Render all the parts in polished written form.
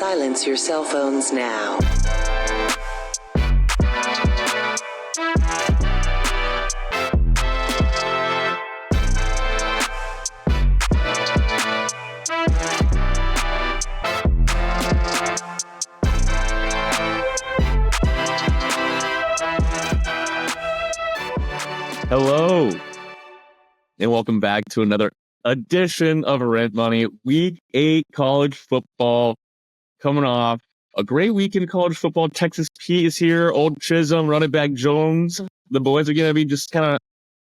Silence your cell phones now. Hello, and welcome back to another edition of Rent Money. Week 8 college football coming off a great weekend of college football. Texas Pete is here, Old Chisholm, running back Jones. The boys are going to be just kind of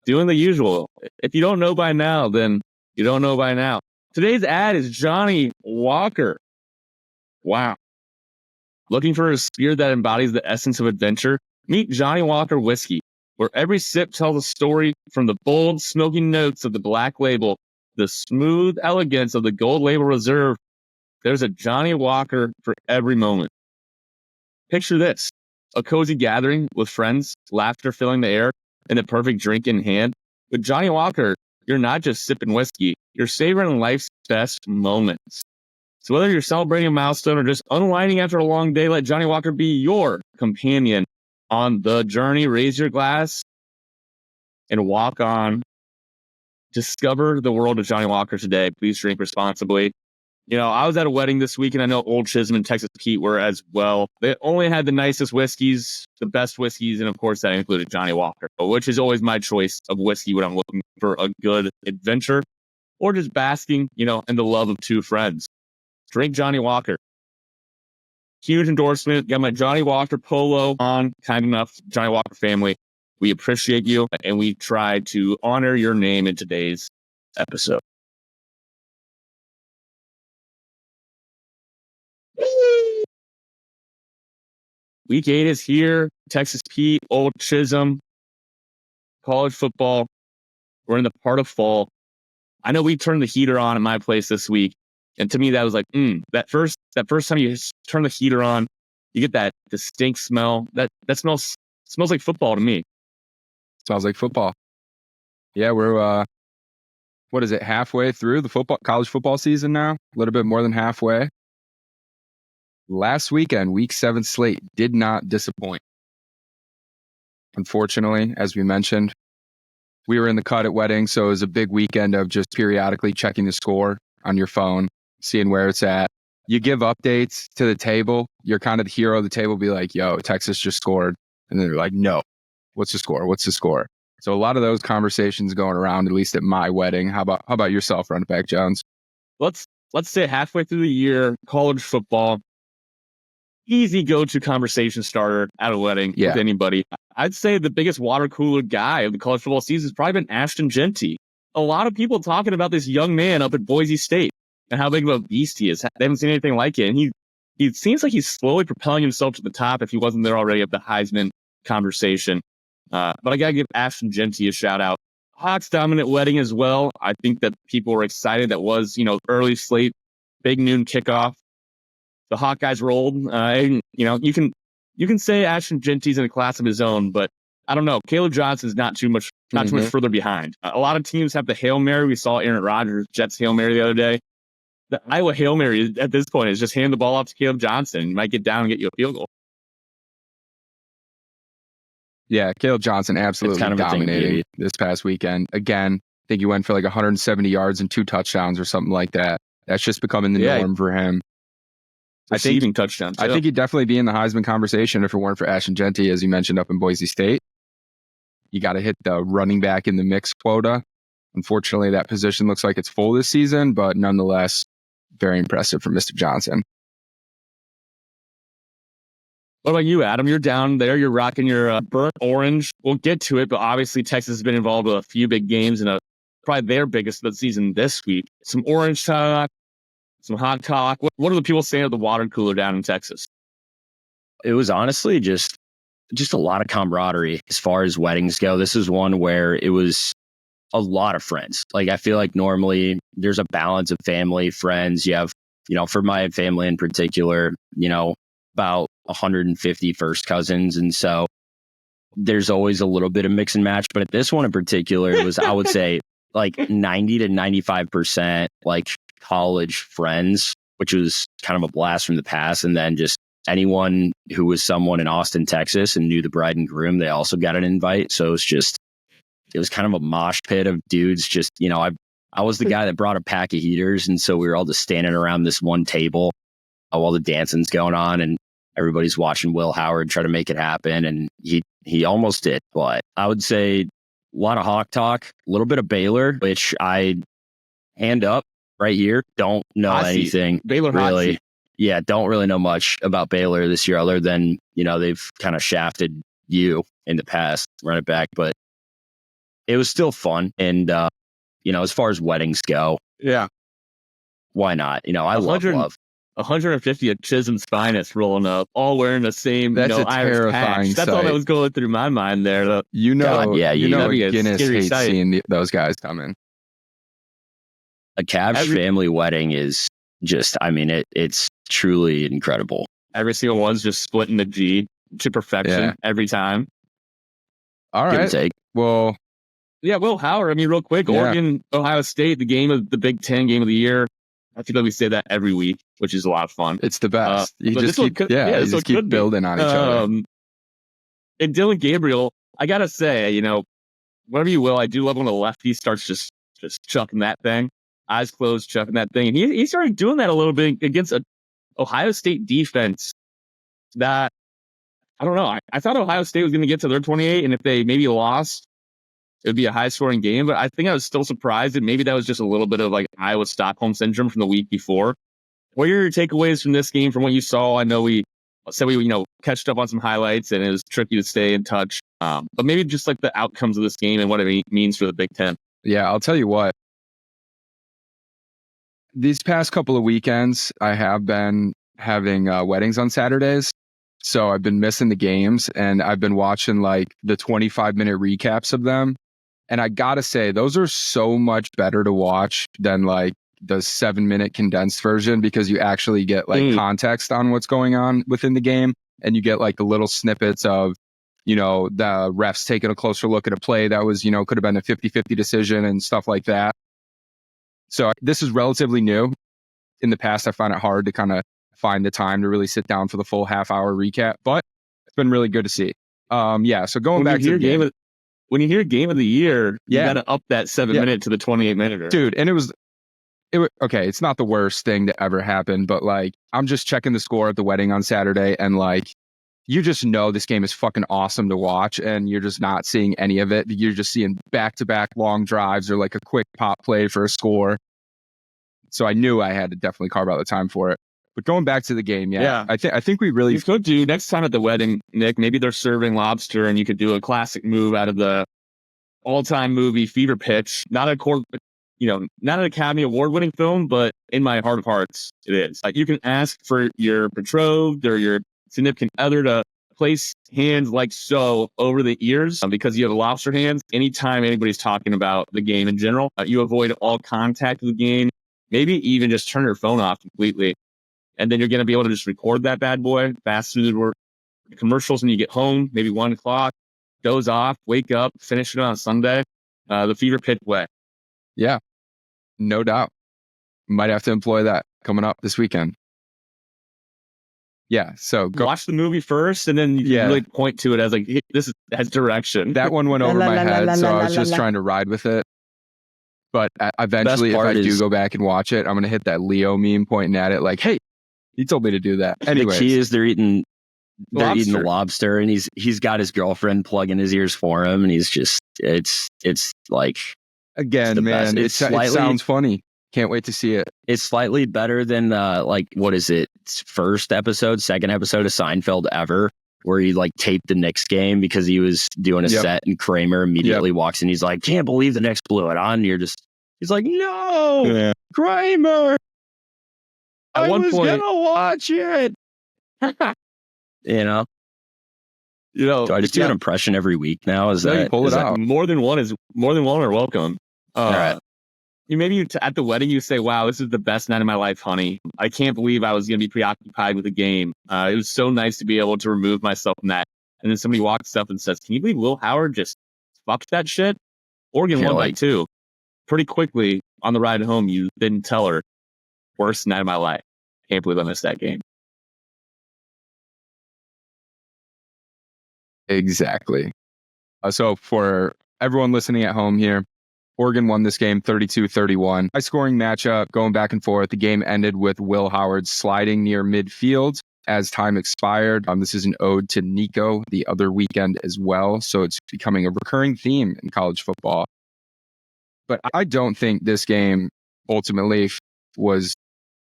doing the usual. If you don't know by now, then you don't know by now. Today's ad is Johnny Walker. Wow. Looking for a beer that embodies the essence of adventure? Meet Johnny Walker Whiskey, where every sip tells a story, from the bold, smoky notes of the Black Label, the smooth elegance of the Gold Label Reserve. There's a Johnny Walker for every moment. Picture this: a cozy gathering with friends, laughter filling the air, and the perfect drink in hand. With Johnny Walker, you're not just sipping whiskey, you're savoring life's best moments. So whether you're celebrating a milestone or just unwinding after a long day, let Johnny Walker be your companion on the journey. Raise your glass and walk on. Discover the world of Johnny Walker today. Please drink responsibly. You know, I was at a wedding this week, and I know Old Chisholm and Texas Pete were as well. They only had the nicest whiskeys, the best whiskeys, and of course that included Johnny Walker, which is always my choice of whiskey when I'm looking for a good adventure or just basking, in the love of two friends. Drink Johnny Walker. Huge endorsement. Got my Johnny Walker polo on. Kind enough, Johnny Walker family. We appreciate you, and we try to honor your name in today's episode. Week 8 is here. Texas Pete, Old Chisholm, college football. We're in the part of fall. I know we turned the heater on at my place this week, and to me that was like, that first time you turn the heater on, you get that distinct smell. That smells like football to me. Smells like football. Yeah, we're what is it, halfway through the college football season now? A little bit more than halfway. Last weekend, week 7 slate did not disappoint. Unfortunately, as we mentioned, we were in the cut at weddings, so it was a big weekend of just periodically checking the score on your phone, seeing where it's at. You give updates to the table. You're kind of the hero of the table. Be like, yo, Texas just scored. And then they're like, no. What's the score? What's the score? So a lot of those conversations going around, at least at my wedding. How about yourself, running back Jones? Let's say halfway through the year, college football, easy go-to conversation starter at a wedding with anybody. I'd say the biggest water cooler guy of the college football season has probably been Ashton Jeanty. A lot of people talking about this young man up at Boise State and how big of a beast he is. They haven't seen anything like it. And he seems like he's slowly propelling himself to the top if he wasn't there already of the Heisman conversation. But I got to give Ashton Jeanty a shout out. Hawks dominant wedding as well. I think that people were excited. That was, early slate, big noon kickoff. The Hawkeyes rolled. And, you can say Ashton Jeanty's in a class of his own, but I don't know. Caleb Johnson's not too much further behind. A lot of teams have the Hail Mary. We saw Aaron Rodgers, Jets Hail Mary the other day. The Iowa Hail Mary at this point is just hand the ball off to Caleb Johnson. You might get down and get you a field goal. Yeah, Caleb Johnson absolutely dominated this past weekend. Again, I think he went for like 170 yards and 2 touchdowns or something like that. That's just becoming the norm for him. Receiving touchdowns. I think he'd definitely be in the Heisman conversation if it weren't for Ashton Jeanty, as you mentioned, up in Boise State. You got to hit the running back in the mix quota. Unfortunately, that position looks like it's full this season, but nonetheless, very impressive for Mr. Johnson. What about you, Adam? You're down there. You're rocking your burnt orange. We'll get to it, but obviously Texas has been involved with a few big games and probably their biggest of the season this week. Some orange talk, some hot talk. What are the people saying at the water cooler down in Texas? It was honestly just a lot of camaraderie as far as weddings go. This is one where it was a lot of friends. Like, I feel like normally there's a balance of family, friends. You have, for my family in particular, about 150 first cousins. And so there's always a little bit of mix and match. But at this one in particular, it was, I would say, like 90 to 95% like college friends. which was kind of a blast from the past. And then just anyone who was someone in Austin, Texas and knew the bride and groom, they also got an invite. So it was kind of a mosh pit of dudes. Just, I was the guy that brought a pack of heaters. And so we were all just standing around this one table while the dancing's going on, and everybody's watching Will Howard try to make it happen. And he almost did. But I would say a lot of Hawk talk, a little bit of Baylor, which I hand up right here. Don't know anything. Baylor really. Yeah, don't really know much about Baylor this year other than, they've kind of shafted you in the past, run it back. But it was still fun. And, as far as weddings go, yeah, why not? I love 150 of Chisholm's finest rolling up, all wearing the same, That's a Irish terrifying patch. That's all that was going through my mind there. God, yeah, Guinness hates seeing those guys come in. A Cavs family wedding is just, it's truly incredible. Every single one's just splitting the G to perfection every time. All right. Give and take. Well, yeah, Will Howard. Real quick, Oregon, Ohio State, the Big Ten game of the year. I feel like we say that every week, which is a lot of fun. It's the best. You but just this keep, one could- you just keep building on each other. And Dylan Gabriel, I gotta say, whatever you will, I do love when the lefty starts just chucking that thing, eyes closed, chucking that thing, and he started doing that a little bit against a Ohio State defense that I don't know. I thought Ohio State was going to get to their 28, and if they maybe lost, it would be a high-scoring game. But I think I was still surprised, and maybe that was just a little bit of like Iowa Stockholm syndrome from the week before. What are your takeaways from this game, from what you saw? I know we said we catched up on some highlights, and it was tricky to stay in touch. But maybe just like the outcomes of this game and what it means for the Big Ten. Yeah, I'll tell you what. These past couple of weekends, I have been having weddings on Saturdays. So I've been missing the games, and I've been watching like the 25-minute recaps of them. And I got to say, those are so much better to watch than like the 7-minute condensed version, because you actually get like context on what's going on within the game. And you get like the little snippets of, the refs taking a closer look at a play that was, could have been a 50-50 decision and stuff like that. So this is relatively new. In the past, I found it hard to kind of find the time to really sit down for the full half-hour recap, but it's been really good to see. So going back to the game. When you hear game of the year, you got to up that 7-minute to the 28-minute. Dude, and it was okay, it's not the worst thing that ever happened, but like, I'm just checking the score at the wedding on Saturday, and like, you just know this game is fucking awesome to watch, and you're just not seeing any of it. You're just seeing back-to-back long drives or like a quick pop play for a score. So I knew I had to definitely carve out the time for it. But going back to the game, I think we really... You could do, next time at the wedding, Nick, maybe they're serving lobster, and you could do a classic move out of the all-time movie Fever Pitch. Not an Academy Award-winning film, but in my heart of hearts, it is. You can ask for your betrothed or your significant other to place hands like so over the ears, because you have lobster hands. Anytime anybody's talking about the game in general, you avoid all contact with the game. Maybe even just turn your phone off completely. And then you're going to be able to just record that bad boy, fast through the commercials when you get home, maybe 1 o'clock, doze off, wake up, finish it on Sunday, the Fever Pitch way. Yeah, no doubt. Might have to employ that coming up this weekend. Yeah, so watch the movie first, and then you can really point to it as like, hey, this has direction. That one went over my head, so I was just trying to ride with it. But eventually, if I do go back and watch it, I'm going to hit that Leo meme pointing at it like, hey, he told me to do that. Anyway, the key is they're eating the lobster, and he's got his girlfriend plugging his ears for him, and he's just it's like, again, man, it sounds funny. Can't wait to see it. It's slightly better than what is it? Second episode of Seinfeld ever, where he like taped the Knicks game because he was doing a set, and Kramer immediately walks in. He's like, can't believe the Knicks blew it on. And he's like, no, Kramer. I was gonna watch it. Do I just do an impression every week now? You pull it out. More than one are welcome. All right. At the wedding, you say, wow, this is the best night of my life, honey. I can't believe I was going to be preoccupied with the game. It was so nice to be able to remove myself from that. And then somebody walks up and says, can you believe Will Howard just fucked that shit? Oregon won by 2. Pretty quickly on the ride home, you didn't tell her, worst night of my life. Can't believe I missed that game. Exactly. So for everyone listening at home here, Oregon won this game 32-31. High scoring matchup going back and forth. The game ended with Will Howard sliding near midfield as time expired. This is an ode to Nico the other weekend as well. So it's becoming a recurring theme in college football. But I don't think this game ultimately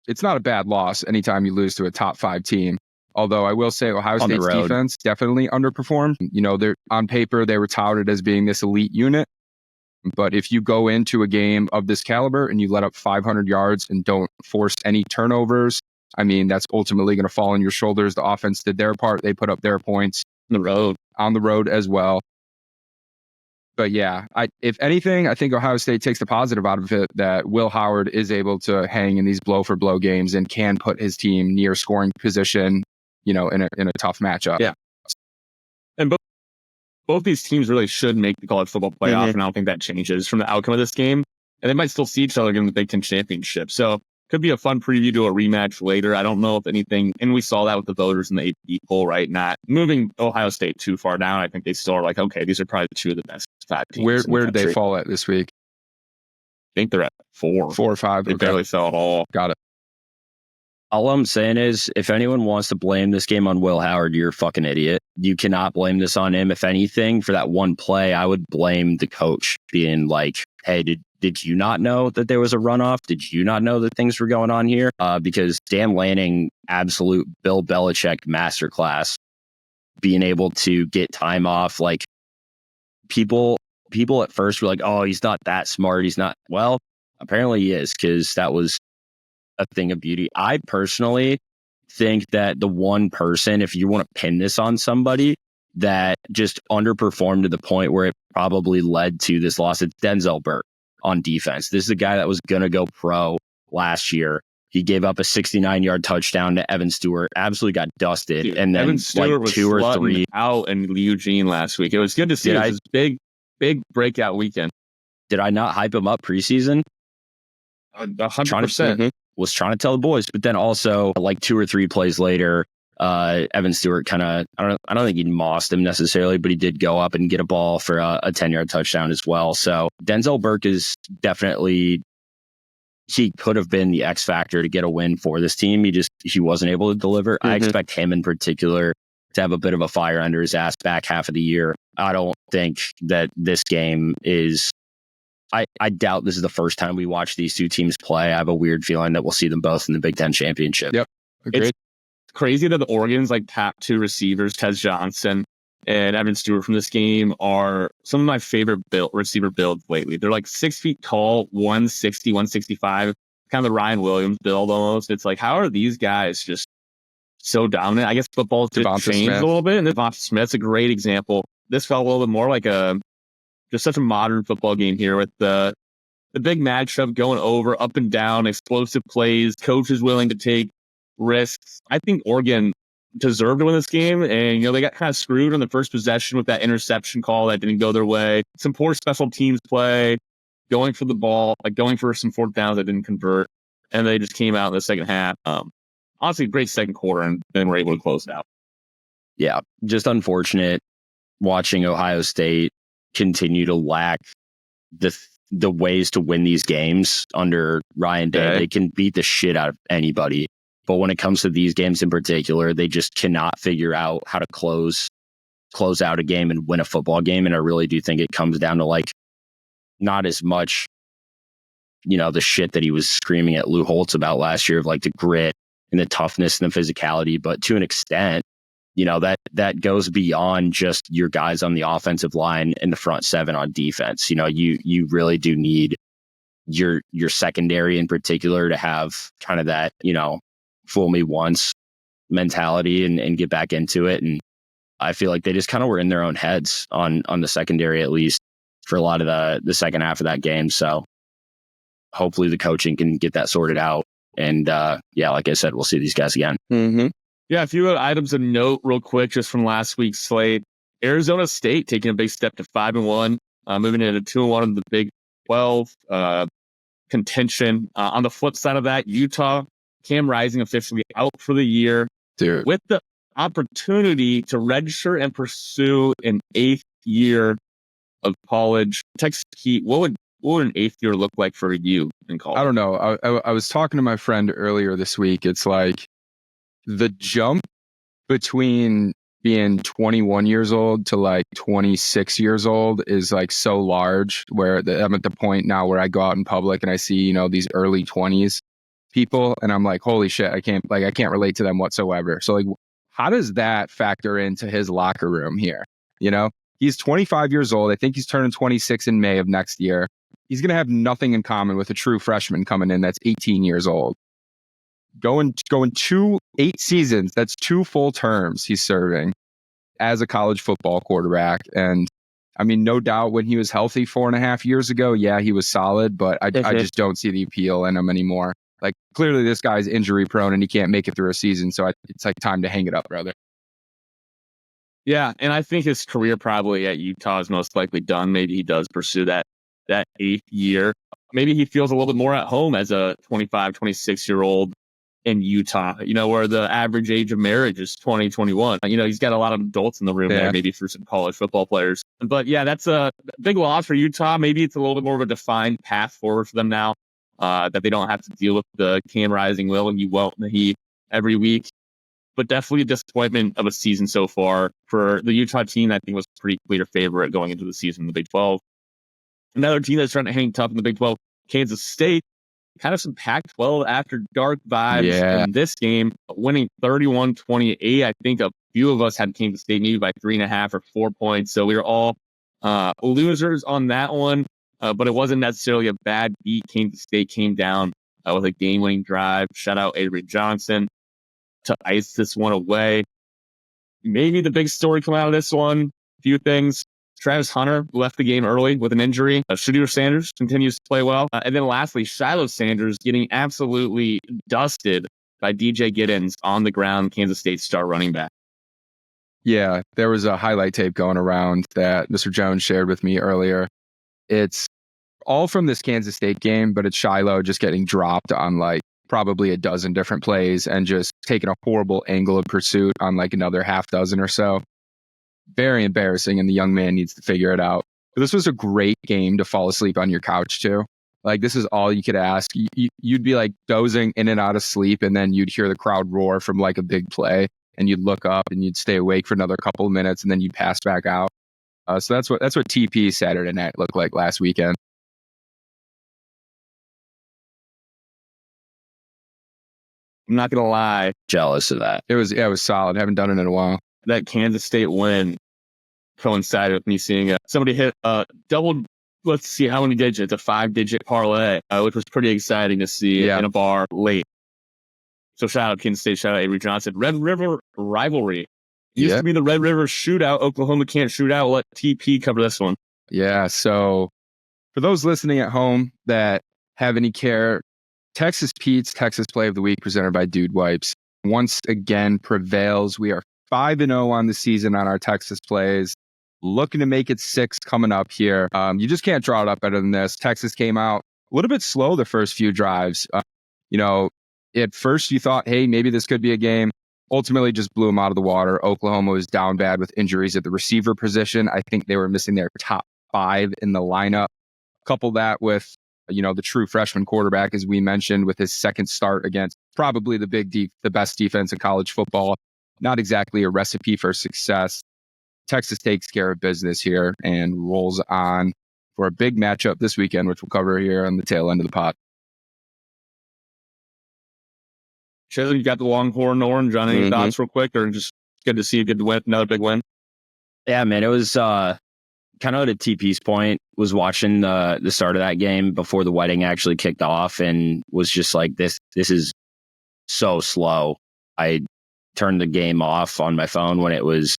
it's not a bad loss anytime you lose to a top 5 team. Although I will say Ohio State's defense definitely underperformed. They're on paper, they were touted as being this elite unit. But if you go into a game of this caliber and you let up 500 yards and don't force any turnovers, I mean, that's ultimately going to fall on your shoulders. The offense did their part. They put up their points on the road as well. But yeah, if anything, I think Ohio State takes the positive out of it that Will Howard is able to hang in these blow for blow games and can put his team near scoring position, in a tough matchup. Yeah. And both these teams really should make the college football playoff, and I don't think that changes from the outcome of this game. And they might still see each other in the Big Ten championship. So could be a fun preview to a rematch later. I don't know if anything, and we saw that with the voters in the AP poll, right? Not moving Ohio State too far down. I think they still are like, okay, these are probably the 2 of the best 5 teams. Where did they fall at this week? I think they're at 4. 4 or 5. They barely fell at all. Got it. All I'm saying is, if anyone wants to blame this game on Will Howard, you're a fucking idiot. You cannot blame this on him. If anything, for that one play, I would blame the coach being like, hey, did you not know that there was a runoff? Did you not know that things were going on here? Because Dan Lanning, absolute Bill Belichick masterclass, being able to get time off. Like, people at first were like, oh, he's not that smart. He's not. Well, apparently he is, because that was a thing of beauty. I personally think that the one person, if you want to pin this on somebody that just underperformed to the point where it probably led to this loss, it's Denzel Burke on defense. This is a guy that was going to go pro last year. He gave up a 69-yard touchdown to Evan Stewart. Absolutely got dusted. Dude, and then Evan Stewart was 2 or 3 out in Eugene last week. It was good to see this big breakout weekend. Did I not hype him up preseason? 100%. Was trying to tell the boys, but then also 2 or 3 plays later, Evan Stewart kind of, I don't think he mossed him necessarily, but he did go up and get a ball for a 10-yard touchdown as well. So Denzel Burke is definitely, he could have been the X factor to get a win for this team. He wasn't able to deliver. I expect him in particular to have a bit of a fire under his ass back half of the year. I don't think that this game is, I doubt this is the first time we watch these 2 teams play. I have a weird feeling that we'll see them both in the Big Ten championship. Yep. Agreed. It's crazy that the Oregon's top 2 receivers, Tez Johnson and Evan Stewart from this game, are some of my favorite receiver builds lately. They're 6 feet tall, 160, 165, kind of the Ryan Williams build almost. It's how are these guys just so dominant? I guess football's just changed a little bit, and Devonta Smith's a great example. This felt a little bit more like just such a modern football game here with the big matchup going over, up and down, explosive plays, coaches willing to take risks. I think Oregon deserved to win this game, and they got kind of screwed on the first possession with that interception call that didn't go their way. Some poor special teams play, going for the ball, going for some 4th downs that didn't convert, and they just came out in the second half. Honestly, great second quarter, and then were able to close it out. Yeah, just unfortunate watching Ohio State continue to lack the ways to win these games under Ryan Day. They can beat the shit out of anybody, but when it comes to these games in particular, they just cannot figure out how to close out a game and win a football game. And I really do think it comes down to not as much, the shit that he was screaming at Lou Holtz about last year of the grit and the toughness and the physicality, but to an extent, that goes beyond just your guys on the offensive line and the front 7 on defense. You really do need your secondary in particular to have kind of that, fool me once mentality and get back into it. And I feel like they just kind of were in their own heads on the secondary, at least for a lot of the second half of that game. So hopefully the coaching can get that sorted out. And like I said, we'll see these guys again. Yeah, a few items of note real quick just from last week's slate. Arizona State taking a big step to 5-1, moving into 2-1 in the Big 12 contention. On the flip side of that, Utah Cam Rising officially out for the year, Dude. with the opportunity to redshirt and pursue an 8th year of college. Texas Heat, what would an 8th year look like for you in college? I don't know. I was talking to my friend earlier this week. It's like the jump between being 21 years old to like 26 years old is like so large, where I'm at the point now where I go out in public and I see, you know, these early 20s people, and I'm like, holy shit, I can't relate to them whatsoever. So like, how does that factor into his locker room here? You know, he's 25 years old. I think he's turning 26 in May of next year. He's going to have nothing in common with a true freshman coming in that's 18 years old. Going 8 seasons, that's 2 full terms he's serving as a college football quarterback. And I mean, no doubt when he was healthy 4.5 years ago, yeah, he was solid, but I just don't see the appeal in him anymore. Like, clearly this guy's injury prone and he can't make it through a season. So it's like time to hang it up, brother. Yeah, and I think his career probably at Utah is most likely done. Maybe he does pursue that 8th year. Maybe he feels a little bit more at home as a 25, 26-year-old in Utah, you know, where the average age of marriage is 20, 21. You know, he's got a lot of adults in the room there, maybe for some college football players. But yeah, that's a big loss for Utah. Maybe it's a little bit more of a defined path forward for them now, that they don't have to deal with the Cam Rising will and you won't the Heat every week. But definitely a disappointment of a season so far for the Utah team. I think was a pretty clear favorite going into the season in the Big 12. Another team that's trying to hang tough in the Big 12, Kansas State. Kind of some Pac-12 after dark vibes in this game, winning 31-28. I think a few of us had Kansas State maybe by 3.5 or 4 points. So we were all losers on that one, but it wasn't necessarily a bad beat. Kansas State came down with a game-winning drive. Shout out Avery Johnson to ice this one away. Maybe the big story coming out of this one, a few things. Travis Hunter left the game early with an injury. Shedeur Sanders continues to play well. And then lastly, Shiloh Sanders getting absolutely dusted by DJ Giddens on the ground, Kansas State star running back. Yeah, there was a highlight tape going around that Mr. Jones shared with me earlier. It's all from this Kansas State game, but it's Shiloh just getting dropped on like probably a dozen different plays and just taking a horrible angle of pursuit on like another half dozen or so. Very embarrassing, and the young man needs to figure it out. But this was a great game to fall asleep on your couch too. Like, this is all you could ask. You'd be like dozing in and out of sleep, and then you'd hear the crowd roar from like a big play, and you'd look up and you'd stay awake for another couple of minutes, and then you'd pass back out. So that's what TP Saturday night looked like last weekend. I'm not gonna lie, Jealous of that. It was solid. Haven't done it in a while. That Kansas State win coincided with me seeing somebody hit double. Let's see how many digits, a 5-digit parlay, which was pretty exciting to see in a bar late. So shout out Kansas State, shout out Avery Johnson. Red River rivalry. Used to be the Red River shootout. Oklahoma can't shoot out. We'll let TP cover this one. Yeah. So for those listening at home that have any care, Texas Pete's Texas Play of the Week presented by Dude Wipes once again prevails. We are 5-0 on the season on our Texas plays. Looking to make it 6 coming up here. You just can't draw it up better than this. Texas came out a little bit slow the first few drives. You know, at first you thought, hey, maybe this could be a game. Ultimately just blew them out of the water. Oklahoma was down bad with injuries at the receiver position. I think they were missing their top 5 in the lineup. Couple that with, you know, the true freshman quarterback, as we mentioned, with his second start against probably the best defense in college football. Not exactly a recipe for success. Texas takes care of business here and rolls on for a big matchup this weekend, which we'll cover here on the tail end of the pod. Chisholm, you got the Longhorn Orange on any thoughts real quick, or just good to see a good win, another big win? Yeah, man, it was kind of to TP's point, was watching the start of that game before the wedding actually kicked off and was just like, this is so slow. I turned the game off on my phone when it was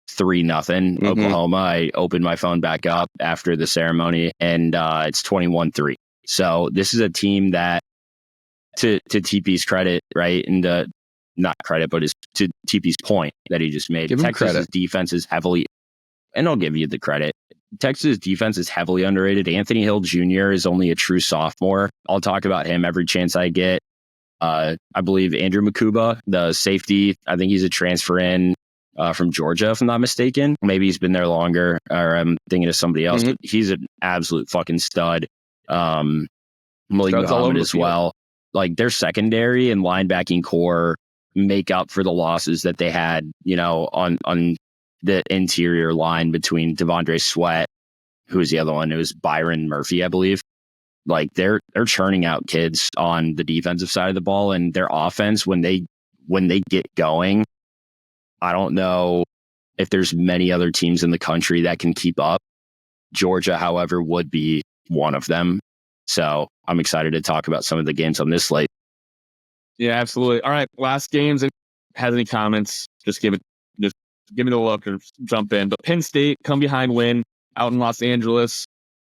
3-0 Oklahoma. I opened my phone back up after the ceremony and it's 21-3. So this is a team that, to TP's credit, right? And not credit, but to TP's point that he just made. Texas's defense is heavily, and I'll give you the credit. Texas defense is heavily underrated. Anthony Hill Jr. is only a true sophomore. I'll talk about him every chance I get. I believe Andrew Makuba, the safety. I think he's a transfer in from Georgia, if I'm not mistaken. Maybe he's been there longer, or I'm thinking of somebody else. But he's an absolute fucking stud. Malik Muhammad as well. Like their secondary and linebacking core make up for the losses that they had, on the interior line between Devondre Sweat, who was the other one? It was Byron Murphy, I believe. Like they're churning out kids on the defensive side of the ball, and their offense when they get going, I don't know if there's many other teams in the country that can keep up. Georgia, however, would be one of them. So I'm excited to talk about some of the games on this slate. Yeah, absolutely. All right, last games. And has any comments? Just give me the look or jump in. But Penn State come behind win out in Los Angeles.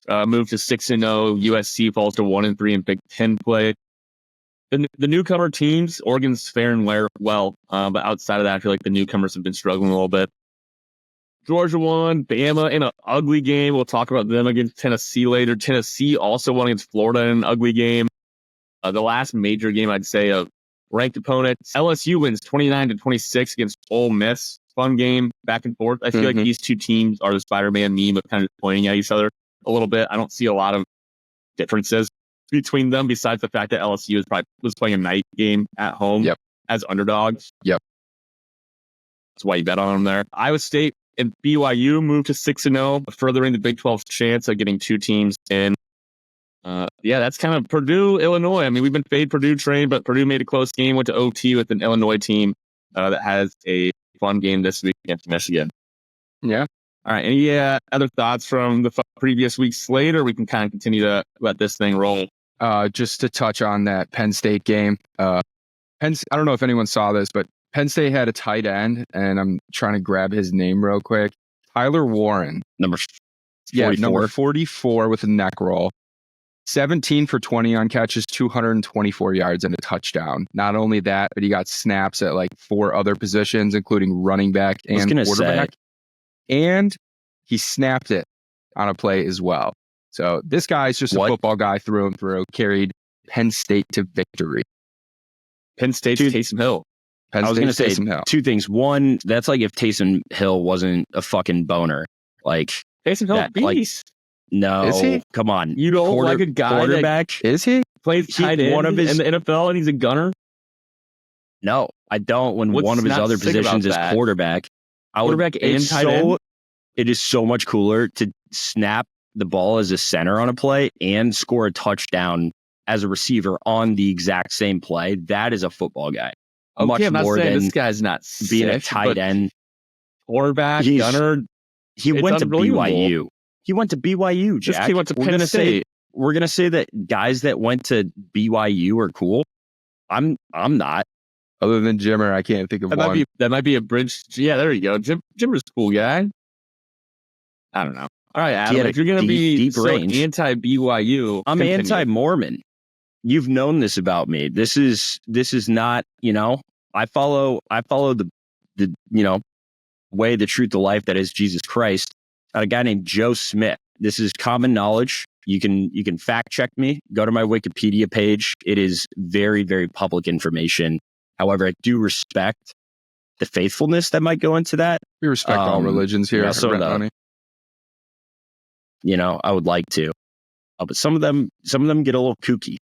Moved to 6-0. USC falls to 1-3 in Big Ten play. The newcomer teams, Oregon's faring well, but outside of that, I feel like the newcomers have been struggling a little bit. Georgia won. Bama in an ugly game. We'll talk about them against Tennessee later. Tennessee also won against Florida in an ugly game. The last major game, I'd say, of ranked opponents. LSU wins 29-26 against Ole Miss. Fun game, back and forth. I feel like these two teams are the Spider-Man meme of kind of pointing at each other a little bit. I don't see a lot of differences between them besides the fact that LSU was playing a night game at home as underdogs. Yep. That's why you bet on them there. Iowa State and BYU moved to 6-0, furthering the Big 12's chance of getting two teams in. That's kind of Purdue, Illinois. I mean, we've been fade Purdue train, but Purdue made a close game, went to OT with an Illinois team that has a fun game this week against Michigan. Yeah. All right. Any other thoughts from the previous week's slate, or we can kind of continue to let this thing roll? Just to touch on that Penn State game. I don't know if anyone saw this, but Penn State had a tight end, and I'm trying to grab his name real quick. Tyler Warren. Number 44. Number 44 with a neck roll. 17 for 20 on catches, 224 yards and a touchdown. Not only that, but he got snaps at like 4 other positions, including running back and quarterback. And he snapped it on a play as well. So this guy's just a football guy through and through. Carried Penn State to victory. Penn State's Taysom Hill. I was going to say two things. One, that's like if Taysom Hill wasn't a fucking boner. Like Taysom Hill, beast. No, is he? Come on. You don't like a guy quarterback? Is he? Plays tight end in the NFL and he's a gunner? No, I don't. When one of his other positions is quarterback. Quarterback and tight end? It is so much cooler to snap the ball as a center on a play and score a touchdown as a receiver on the exact same play. That is a football guy. Okay, much I'm not more saying than this guy's not being sick, a tight end. Quarterback, gunner. He went to BYU. He went to BYU, Jack. He went to Penn State. We're gonna say that guys that went to BYU are cool. I'm not. Other than Jimmer, I can't think of one. That might be a bridge. Yeah, there you go. Jimmer's a cool guy. I don't know. All right, Adam, if you're gonna be so anti-BYU, I'm anti-Mormon. You've known this about me. This is not. I follow the way, the truth, the life that is Jesus Christ. A guy named Joe Smith. This is common knowledge. You can fact check me. Go to my Wikipedia page. It is very, very public information. However, I do respect the faithfulness that might go into that. We respect all religions here. I would like to, but some of them get a little kooky.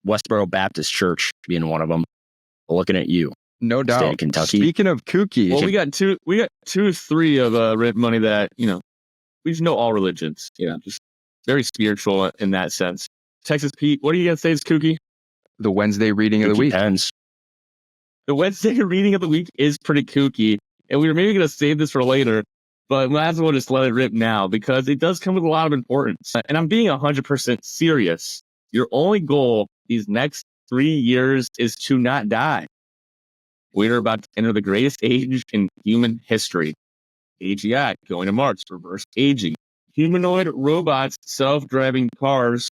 Westboro Baptist Church being one of them. Looking at you. No doubt. State of Kentucky. Speaking of kooky, well, we got two or three of rent money that we just know all religions. Just very spiritual in that sense. Texas Pete, what are you gonna say is kooky? The Wednesday reading of the week. Depends. The Wednesday reading of the week is pretty kooky, and we were maybe gonna save this for later, but might as well just let it rip now because it does come with a lot of importance. And I'm being 100% serious. Your only goal these next 3 years is to not die. We're about to enter the greatest age in human history. AGI, going to Mars, reverse aging. Humanoid robots, self-driving cars.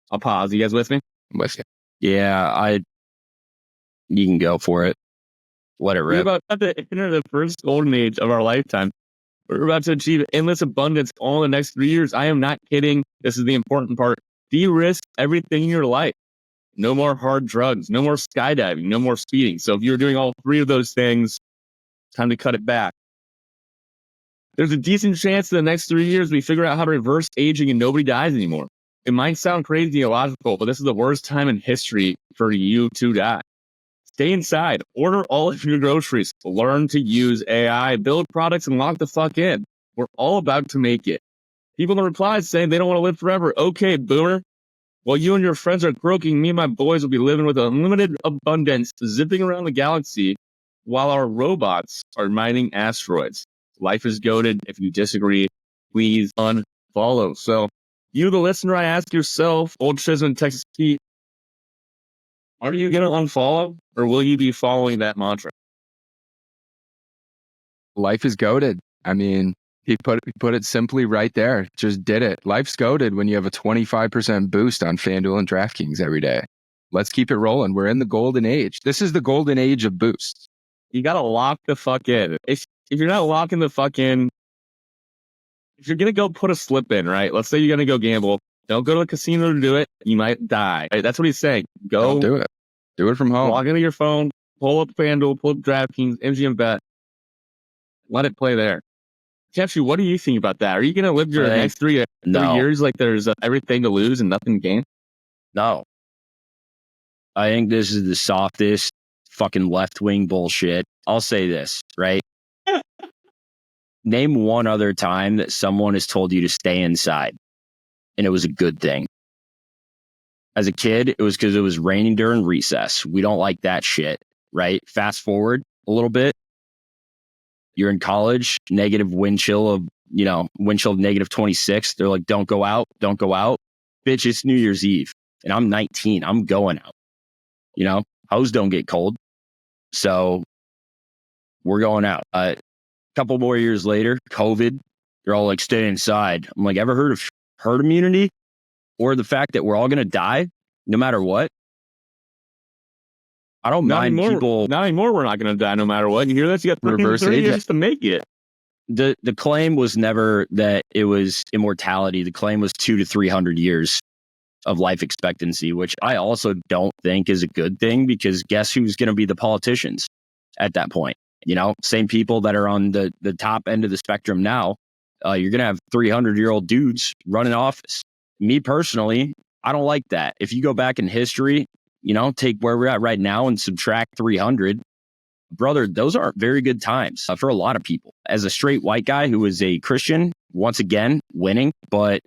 I'll pause. You guys with me? I'm with you. Yeah, you can go for it. Let it rip. We're about to enter the first golden age of our lifetime. We're about to achieve endless abundance all in the next 3 years. I am not kidding. This is the important part. De-risk everything in your life. No more hard drugs, no more skydiving, no more speeding. So if you're doing all three of those things, time to cut it back. There's a decent chance in the next 3 years we figure out how to reverse aging and nobody dies anymore. It might sound crazy and illogical, but this is the worst time in history for you to die. Stay inside, order all of your groceries, learn to use AI, build products, and lock the fuck in. We're all about to make it. People in the replies saying they don't want to live forever. Okay, boomer. While you and your friends are croaking, me and my boys will be living with unlimited abundance, zipping around the galaxy, while our robots are mining asteroids. Life is goated. If you disagree, please unfollow. So, you, the listener, I ask yourself, Old Chisholm, Texas Pete, are you going to unfollow, or will you be following that mantra? Life is goated. I mean, he put it simply right there. Just did it. Life's goated when you have a 25% boost on FanDuel and DraftKings every day. Let's keep it rolling. We're in the golden age. This is the golden age of boosts. You got to lock the fuck in. If you're not locking the fuck in, if you're going to go put a slip in, right? Let's say you're going to go gamble. Don't go to a casino to do it. You might die. Right? That's what he's saying. Go Don't do it. Do it from home. log into your phone, pull up FanDuel, pull up DraftKings, MGM Bet. Let it play there. Kevshu, what do you think about that? Are you going to live your next three years like there's everything to lose and nothing to gain? No. I think this is the softest fucking left-wing bullshit. I'll say this, right? Name one other time that someone has told you to stay inside, and it was a good thing. As a kid, it was because it was raining during recess. We don't like that shit, right? Fast forward a little bit. You're in college, negative wind chill of negative 26. They're like, don't go out. Don't go out. Bitch, it's New Year's Eve. And I'm 19. I'm going out. Hose don't get cold. So we're going out. A couple more years later, COVID, they're all like, stay inside. I'm like, ever heard of herd immunity? Or the fact that we're all going to die no matter what? I don't mind people. Not anymore. We're not going to die no matter what. You hear this? You got 30 years to make it. The claim was never that it was immortality. The claim was 200 to 300 years of life expectancy, which I also don't think is a good thing, because guess who's going to be the politicians at that point? Same people that are on the top end of the spectrum now. You're going to have 300-year-old dudes running office. Me personally, I don't like that. If you go back in history, take where we're at right now and subtract 300, brother, those aren't very good times for a lot of people. As a straight white guy who is a Christian, once again, winning. But,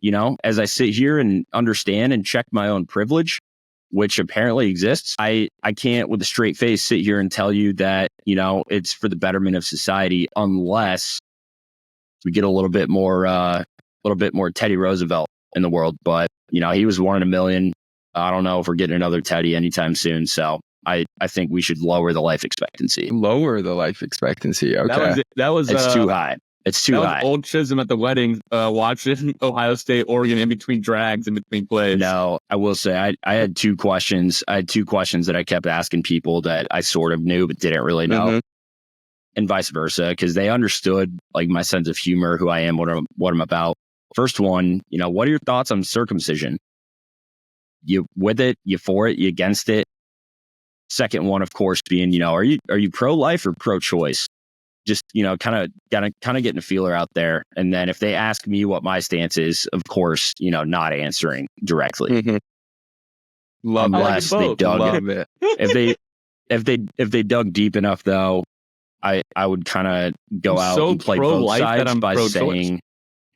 as I sit here and understand and check my own privilege, which apparently exists, I can't with a straight face sit here and tell you that, it's for the betterment of society, unless we get a little bit more Teddy Roosevelt in the world. But, he was 1 in a million. I don't know if we're getting another Teddy anytime soon. So I think we should lower the life expectancy. Lower the life expectancy. Okay. It's too high. It's too high. Old Chisholm at the wedding, watching Ohio State, Oregon in between drags, in between plays. No, I will say I had two questions. I had two questions that I kept asking people that I sort of knew but didn't really know. Mm-hmm. And vice versa, because they understood like my sense of humor, who I am, what I'm about. First one, what are your thoughts on circumcision? You with it? You for it? You against it? Second one, of course, being, are you pro-life or pro-choice? Just, kind of getting a feeler out there. And then if they ask me what my stance is, of course, not answering directly. Mm-hmm. Unless they dug it. If they dug deep enough, though, I would kind of go out and play both sides by saying,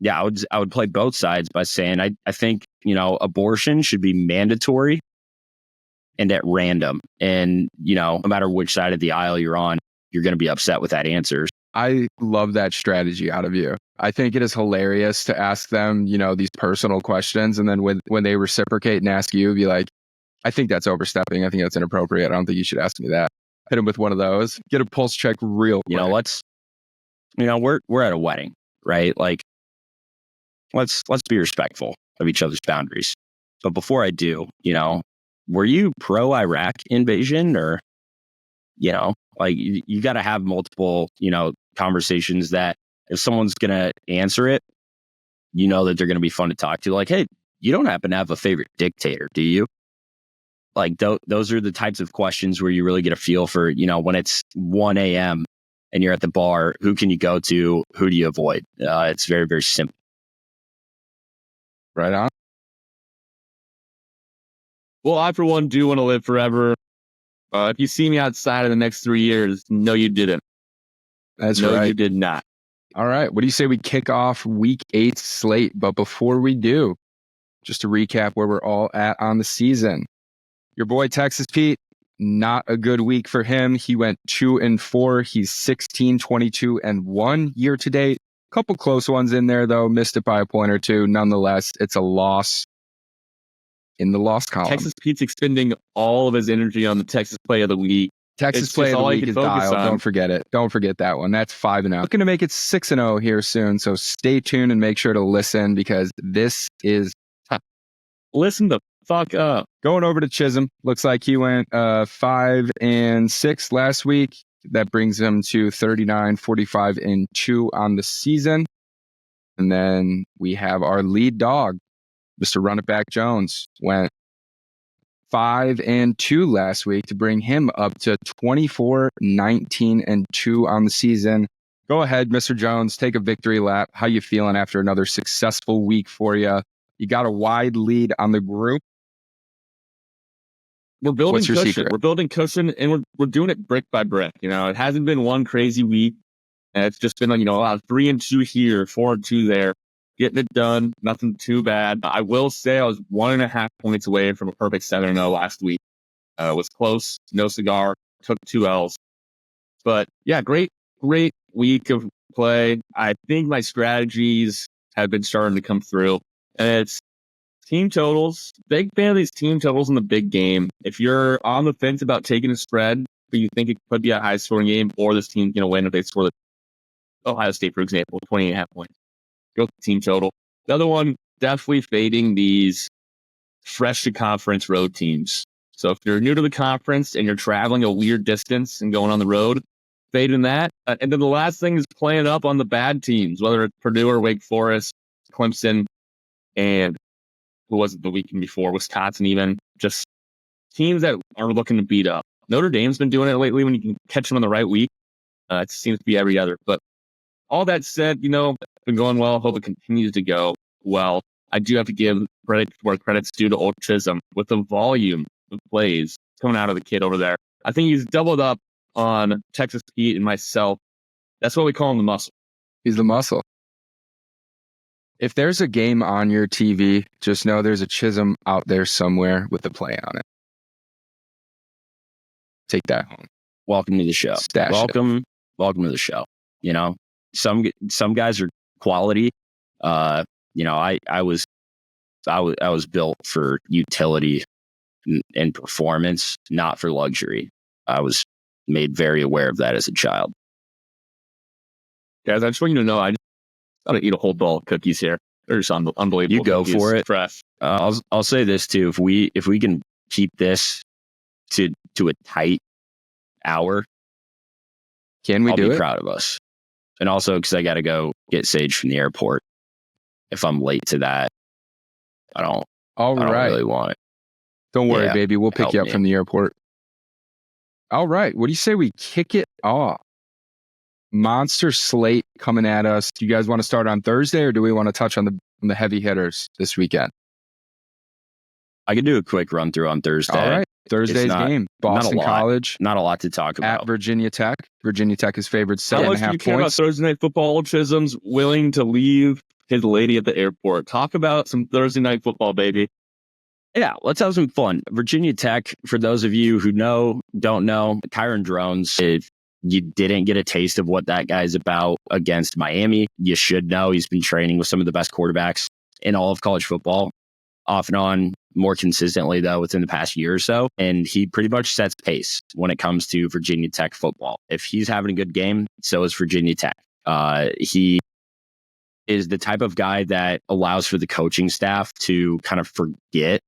I would play both sides by saying I think, abortion should be mandatory and at random. And, no matter which side of the aisle you're on, you're going to be upset with that answer. I love that strategy out of you. I think it is hilarious to ask them, these personal questions. And then when they reciprocate and ask you, be like, I think that's overstepping. I think that's inappropriate. I don't think you should ask me that. Hit them with one of those. Get a pulse check real quick. We're at a wedding, right? Like, let's be respectful of each other's boundaries. But before I do, were you pro-Iraq invasion, or, like you got to have multiple, conversations that if someone's going to answer it, that they're going to be fun to talk to. Like, hey, you don't happen to have a favorite dictator, do you? Like those are the types of questions where you really get a feel for, when it's 1 a.m. and you're at the bar, who can you go to? Who do you avoid? It's very, very simple. Right on. Well, I, for one, do want to live forever. If you see me outside in the next 3 years, no, you didn't. That's no, right. you did not. All right. What do you say we kick off week 8 slate? But before we do, just to recap where we're all at on the season. Your boy Texas Pete, not a good week for him. He went 2-4. He's 16-22-1 year to date. Couple close ones in there, though. Missed it by a point or two. Nonetheless, it's a loss in the loss column. Texas Pete's expending all of his energy on the Texas Play of the Week. Texas It's Play just of the all he Week can is focus dialed. on. Don't forget it. Don't forget that one. That's 5-0. Looking to make it 6-0 here soon. So stay tuned and make sure to listen because this is Listen the fuck up. going over to Chisholm. Looks like he went 5-6 last week. That brings him to 39-45-2 on the season. And then we have our lead dog, Mr. Run It Back Jones, went 5-2 last week to bring him up to 24-19-2 on the season. Go ahead, Mr. Jones, take a victory lap. How you feeling after another successful week for you? You got a wide lead on the group. We're building What's your cushion. secret? We're building cushion, and we're doing it brick by brick. It hasn't been one crazy week. And it's just been 3-2 here, 4-2 there, getting it done. Nothing too bad. I will say I was 1.5 points away from a perfect 7-0 last week. Was close, no cigar, took 2 L's. But yeah, great week of play. I think my strategies have been starting to come through. And it's team totals. Big fan of these team totals in the big game. If you're on the fence about taking a spread, but you think it could be a high scoring game or this team's going to win if they score the Ohio State, for example, 20.5 points. Go with the team total. The other one, definitely fading these fresh to conference road teams. So if you're new to the conference and you're traveling a weird distance and going on the road, fading that. And then the last thing is playing up on the bad teams, whether it's Purdue or Wake Forest, Clemson, and who was it the weekend before? Wisconsin, even. Just teams that are looking to beat up. Notre Dame's been doing it lately when you can catch them on the right week. It seems to be every other. But all that said, it's been going well. Hope it continues to go well. I do have to give credit where credit's due to Old Chisholm with the volume of plays coming out of the kid over there. I think he's doubled up on Texas Pete and myself. That's what we call him, the muscle. He's the muscle. If there's a game on your TV, just know there's a Chisholm out there somewhere with a play on it. Take that home. Welcome to the show. Stash welcome to the show. Some guys are quality. I was built for utility and performance, not for luxury. I was made very aware of that as a child. Guys, I just want you to know I gotta eat a whole bowl of cookies here. They're just unbelievable. You go cookies. for it. Fresh. I'll say this too: if we can keep this to a tight hour, Can we I'll do be it? proud of us. And also because I got to go get Sage from the airport. If I'm late to that, I don't really want it. Don't worry, Yeah, baby. We'll pick help you up me. from the airport. All right. What do you say we kick it off? Monster slate coming at us. Do you guys want to start on Thursday or do we want to touch on the heavy hitters this weekend? I could do a quick run through on Thursday. All right. Thursday's not- game. not a Boston lot. College Not a lot to talk at about. Virginia Tech. Virginia Tech is favored How much do 7.5 you care about points. Thursday Night Football? Old Chisholm's willing to leave his lady at the airport. Talk about some Thursday Night Football, baby. Yeah, let's have some fun. Virginia Tech, for those of you who don't know, Kyron Drones, if you didn't get a taste of what that guy's about against Miami, you should know he's been training with some of the best quarterbacks in all of college football, off and on, more consistently, though, within the past year or so. And he pretty much sets pace when it comes to Virginia Tech football. If he's having a good game, so is Virginia Tech. He is the type of guy that allows for the coaching staff to kind of forget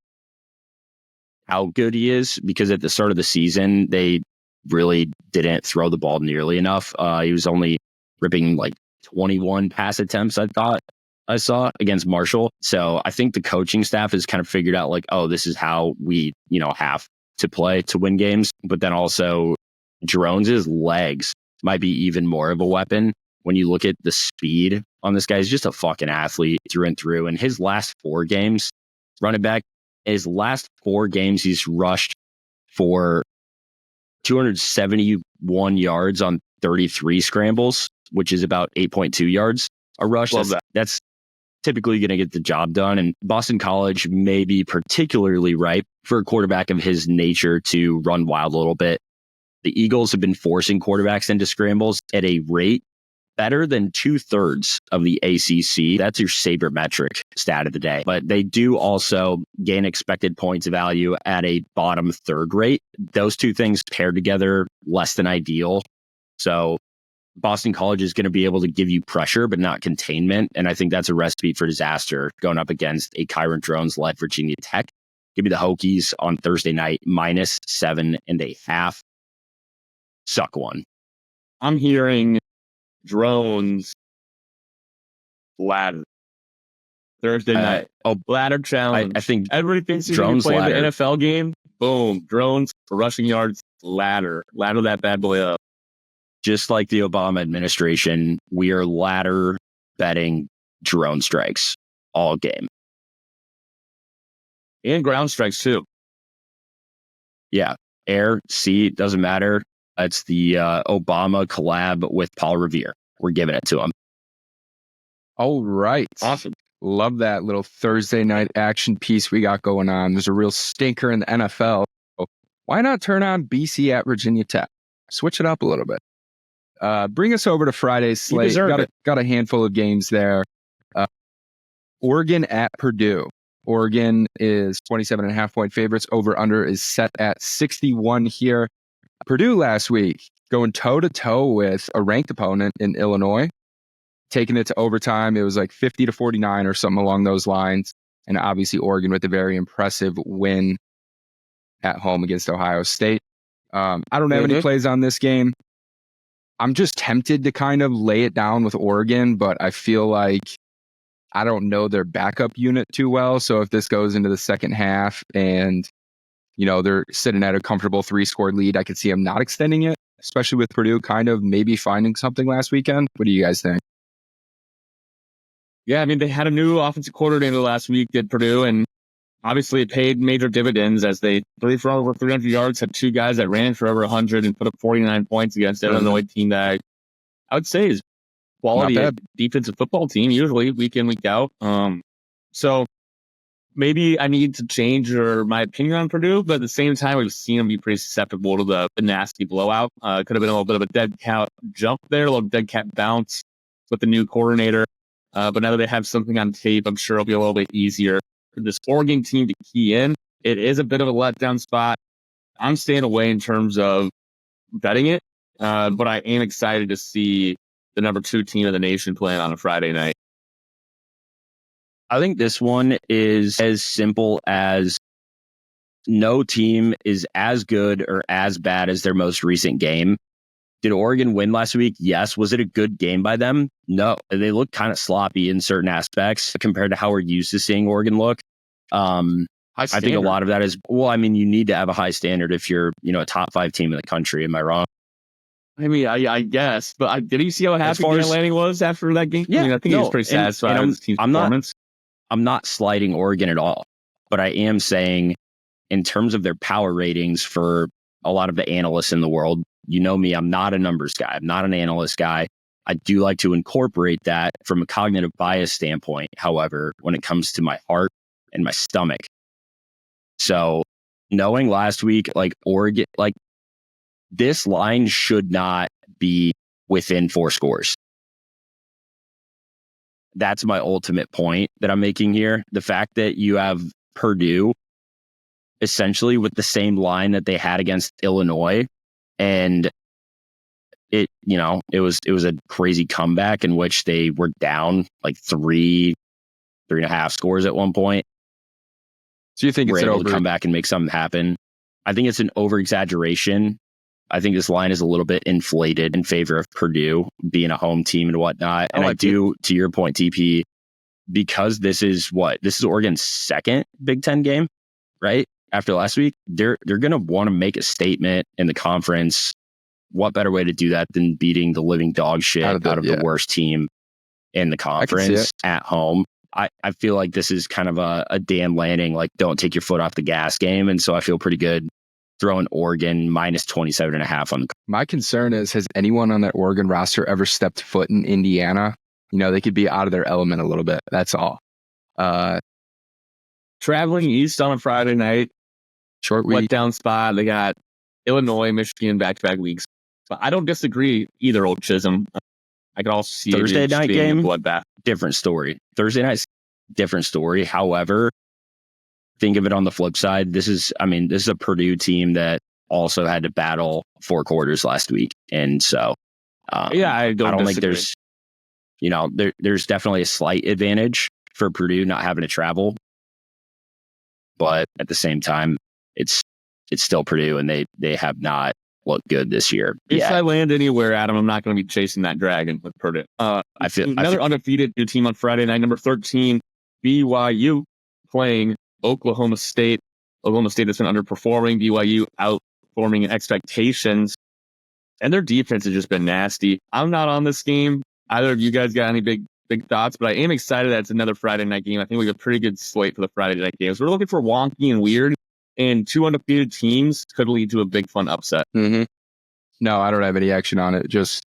how good he is, because at the start of the season, they really didn't throw the ball nearly enough. He was only ripping like 21 pass attempts, I thought I saw, against Marshall. So I think the coaching staff has kind of figured out like, oh, this is how we, have to play to win games, but then also Drones' legs might be even more of a weapon. When you look at the speed on this guy, he's just a fucking athlete through and through. And his last 4 games, running back, his last 4 games, he's rushed for 271 yards on 33 scrambles, which is about 8.2 yards a rush. That's typically going to get the job done. And Boston College may be particularly ripe for a quarterback of his nature to run wild a little bit. The Eagles have been forcing quarterbacks into scrambles at a rate better than 2/3 of the ACC. That's your sabermetric stat of the day. But they do also gain expected points value at a bottom third rate. Those two things paired together, less than ideal. So Boston College is going to be able to give you pressure, but not containment. And I think that's a recipe for disaster going up against a Kyron Drones-led Virginia Tech. Give me the Hokies on Thursday night, -7.5. Suck one. I'm hearing Drones ladder. Thursday night. Ladder challenge. I think everybody thinks he's going to play the NFL game. Boom. Drones for rushing yards. Ladder. Ladder that bad boy up. Just like the Obama administration, we are ladder betting drone strikes all game. And ground strikes too. Yeah. Air, sea, doesn't matter. It's the Obama collab with Paul Revere. We're giving it to him. All right. Awesome. Love that little Thursday night action piece we got going on. There's a real stinker in the NFL. Why not turn on BC at Virginia Tech? Switch it up a little bit. Bring us over to Friday's slate. Got a handful of games there. Oregon at Purdue. Oregon is 27.5 point favorites. Over under is set at 61 here. Purdue last week going toe to toe with a ranked opponent in Illinois, taking it to overtime. It was like 50-49 or something along those lines. And obviously Oregon with a very impressive win at home against Ohio State. I don't have any plays on this game. I'm just tempted to kind of lay it down with Oregon, but I feel like I don't know their backup unit too well. So if this goes into the second half and, you know, they're sitting at a comfortable 3-score lead, I could see them not extending it, especially with Purdue kind of maybe finding something last weekend. What do you guys think? Yeah, I mean, they had a new offensive coordinator last week at Purdue, and obviously it paid major dividends as they threw for over 300 yards, had 2 guys that ran for over 100 and put up 49 points against an Illinois team that I would say is quality defensive football team, usually week in, week out. So maybe I need to change my opinion on Purdue, but at the same time, we've seen them be pretty susceptible to the nasty blowout. Could have been a little bit of a dead cat jump there, a little dead cat bounce with the new coordinator. But now that they have something on tape, I'm sure it'll be a little bit easier for this Oregon team to key in. It is a bit of a letdown spot. I'm staying away in terms of betting it, but I am excited to see the number 2 team in the nation playing on a Friday night. I think this one is as simple as no team is as good or as bad as their most recent game. Did Oregon win last week? Yes. Was it a good game by them? No. They look kind of sloppy in certain aspects compared to how we're used to seeing Oregon look. I think a lot of that is, well, I mean, you need to have a high standard if you're, a top 5 team in the country. Am I wrong? I mean, I guess, but did you see how happy Dan Lanning was after that game? Yeah, I think he was pretty satisfied with his team's performance. I'm not slighting Oregon at all, but I am saying in terms of their power ratings for a lot of the analysts in the world, you know me, I'm not a numbers guy. I'm not an analyst guy. I do like to incorporate that from a cognitive bias standpoint. However, when it comes to my heart and my stomach. So knowing last week, like Oregon, like this line should not be within 4 scores. That's my ultimate point that I'm making here. The fact that you have Purdue essentially with the same line that they had against Illinois, and it was a crazy comeback in which they were down like 3.5 scores at one point. So you think we're able to come back and make something happen? I think it's an over exaggeration. I think this line is a little bit inflated in favor of Purdue being a home team and whatnot. And I do, to your point, TP, because this is Oregon's second Big Ten game, right? after last week, they're going to want to make a statement in the conference. What better way to do that than beating the living dog shit out of the worst team in the conference at home? I feel like this is kind of a Dan Lanning, like, don't take your foot off the gas game. And so I feel pretty good throwing Oregon minus 27.5 on the. My concern is, has anyone on that Oregon roster ever stepped foot in Indiana? They could be out of their element a little bit. That's all. Traveling east on a Friday night. Short week. Letdown spot. They got Illinois, Michigan back-to-back weeks. But I don't disagree either, old Chisholm. I could also see Thursday night game, bloodbath. Different story. Thursday night's different story. However, think of it on the flip side. This is a Purdue team that also had to battle 4 quarters last week. And so, I don't think there's, there's definitely a slight advantage for Purdue not having to travel. But at the same time, it's still Purdue, and they have not looked good this year. If I land anywhere, Adam, I'm not going to be chasing that dragon with Purdue. I feel undefeated new team on Friday night, number 13, BYU playing Oklahoma State. Oklahoma State has been underperforming. BYU outperforming expectations, and their defense has just been nasty. I'm not on this game. Either of you guys got any big thoughts, but I am excited that it's another Friday night game. I think we have a pretty good slate for the Friday night games. We're looking for wonky and weird, and 2 undefeated teams could lead to a big fun upset. Mm-hmm. No, I don't have any action on it. Just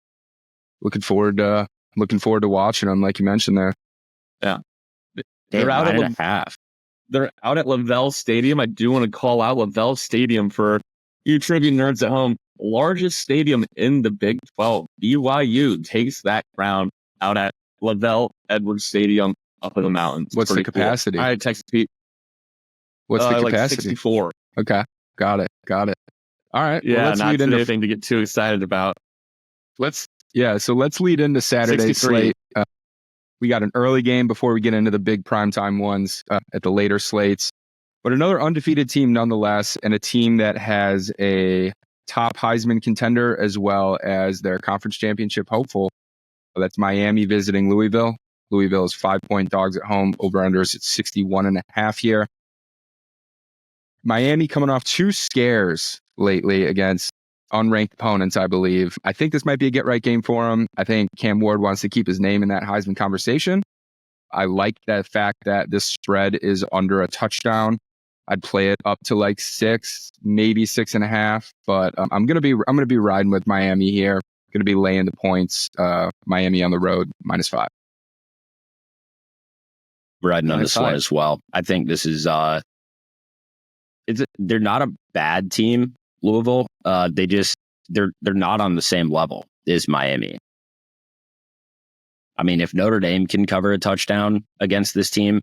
looking forward to watching them, like you mentioned there. Yeah, they're out at 9.5. They're out at Lavelle Stadium. I do want to call out Lavelle Stadium for you trivia nerds at home. Largest stadium in the Big 12. BYU takes that crown out at Lavelle Edwards Stadium up in the mountains. What's the capacity? Cool. I text Pete. What's the capacity? Like 64. Okay. Got it. All right. Yeah, well, let's not lead into anything to get too excited about. So let's lead into Saturday's slate. We got an early game before we get into the big primetime ones at the later slates. But another undefeated team nonetheless, and a team that has a top Heisman contender as well as their conference championship hopeful. That's Miami visiting Louisville. Louisville is 5-point dogs at home. Over-unders at 61.5 here. Miami coming off 2 scares lately against unranked opponents, I believe. I think this might be a get-right game for him. I think Cam Ward wants to keep his name in that Heisman conversation. I like that fact that this spread is under a touchdown. I'd play it up to like 6, maybe 6.5, but I'm gonna be riding with Miami here. Going to be laying the points. Miami on the road -5. Riding on this one as well. I think this is they're not a bad team, Louisville. They're not on the same level as Miami. I mean, if Notre Dame can cover a touchdown against this team,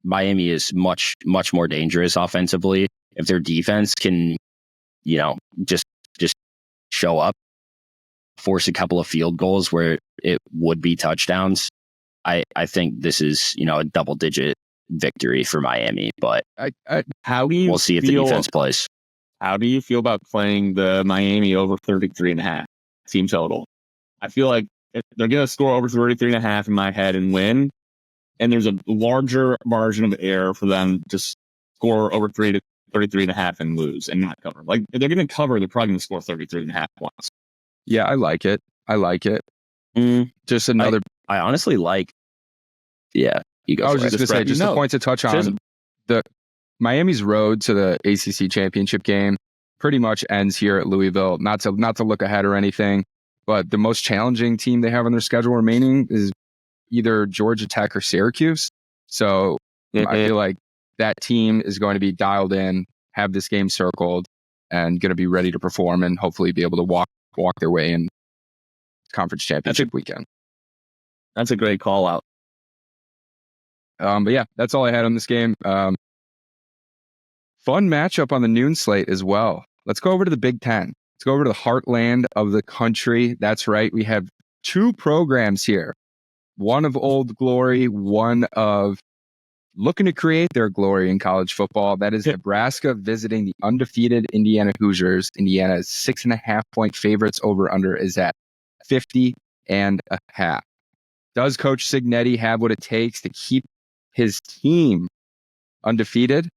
Miami is much more dangerous offensively. If their defense can, just show up, force a couple of field goals where it would be touchdowns, I think this is, a double-digit victory for Miami. But we'll see if the defense plays. How do you feel about playing the Miami over 33.5 team total? I feel like if they're going to score over 33.5 in my head and win, and there's a larger margin of error for them to score over 33.5 and lose and not cover. Like, if they're going to cover, they're probably going to score 33.5 points. Yeah, I like it. Just another. I honestly like. Yeah, you go. I was just going to say, just a point to touch on. The Miami's road to the ACC championship game pretty much ends here at Louisville. Not to look ahead or anything, but the most challenging team they have on their schedule remaining is either Georgia Tech or Syracuse. So I feel like that team is going to be dialed in, have this game circled, and going to be ready to perform and hopefully be able to walk their way in conference championship weekend. That's a great call out. But yeah, that's all I had on this game. Fun matchup on the noon slate as well. Let's go over to the Big Ten. Let's go over to the heartland of the country. That's right. We have 2 programs here. One of old glory, one of looking to create their glory in college football. That is Nebraska visiting the undefeated Indiana Hoosiers. Indiana's 6.5-point favorites. Over under is at 50.5. Does Coach Cignetti have what it takes to keep his team undefeated?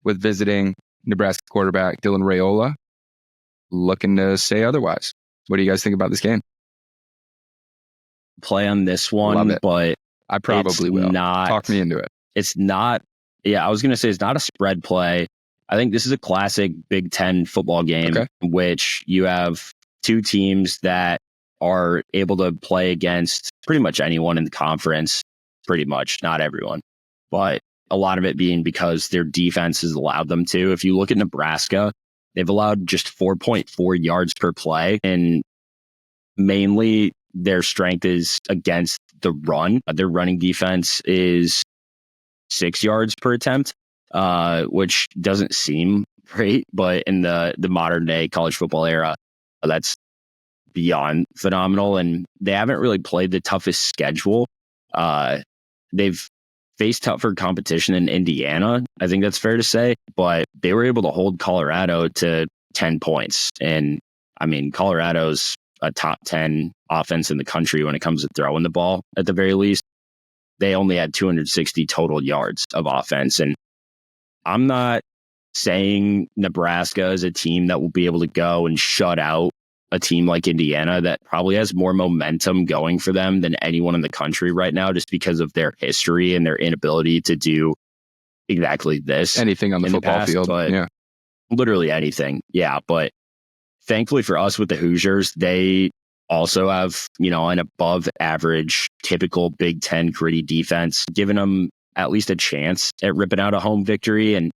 with visiting Nebraska quarterback Dylan Raiola looking to say otherwise. What do you guys think about this game? Play on this Love one, it. but I probably it's will. not. Talk me into it. It's not. Yeah, I was going to say it's not a spread play. I think this is a classic Big Ten football game, Okay. which you have two teams that are able to play against pretty much anyone in the conference. Pretty much, not everyone, but a lot of it being because their defense has allowed them to. If you look at Nebraska, they've allowed just 4.4 yards per play, and mainly their strength is against the run. Their running defense is 6 yards per attempt, which doesn't seem great, but in the modern day college football era, that's beyond phenomenal. And they haven't really played the toughest schedule. They've faced tougher competition in Indiana. I think that's fair to say, but they were able to hold Colorado to 10 points. And I mean, Colorado's a top 10 offense in the country when it comes to throwing the ball at the very least. They only had 260 total yards of offense. And I'm not saying Nebraska is a team that will be able to go and shut out a team like Indiana that probably has more momentum going for them than anyone in the country right now, just because of their history and their inability to do exactly this. Anything on the football past, field. but Yeah. literally anything. Yeah. But thankfully for us with the Hoosiers, they also have, an above average, typical Big Ten gritty defense, giving them at least a chance at ripping out a home victory. And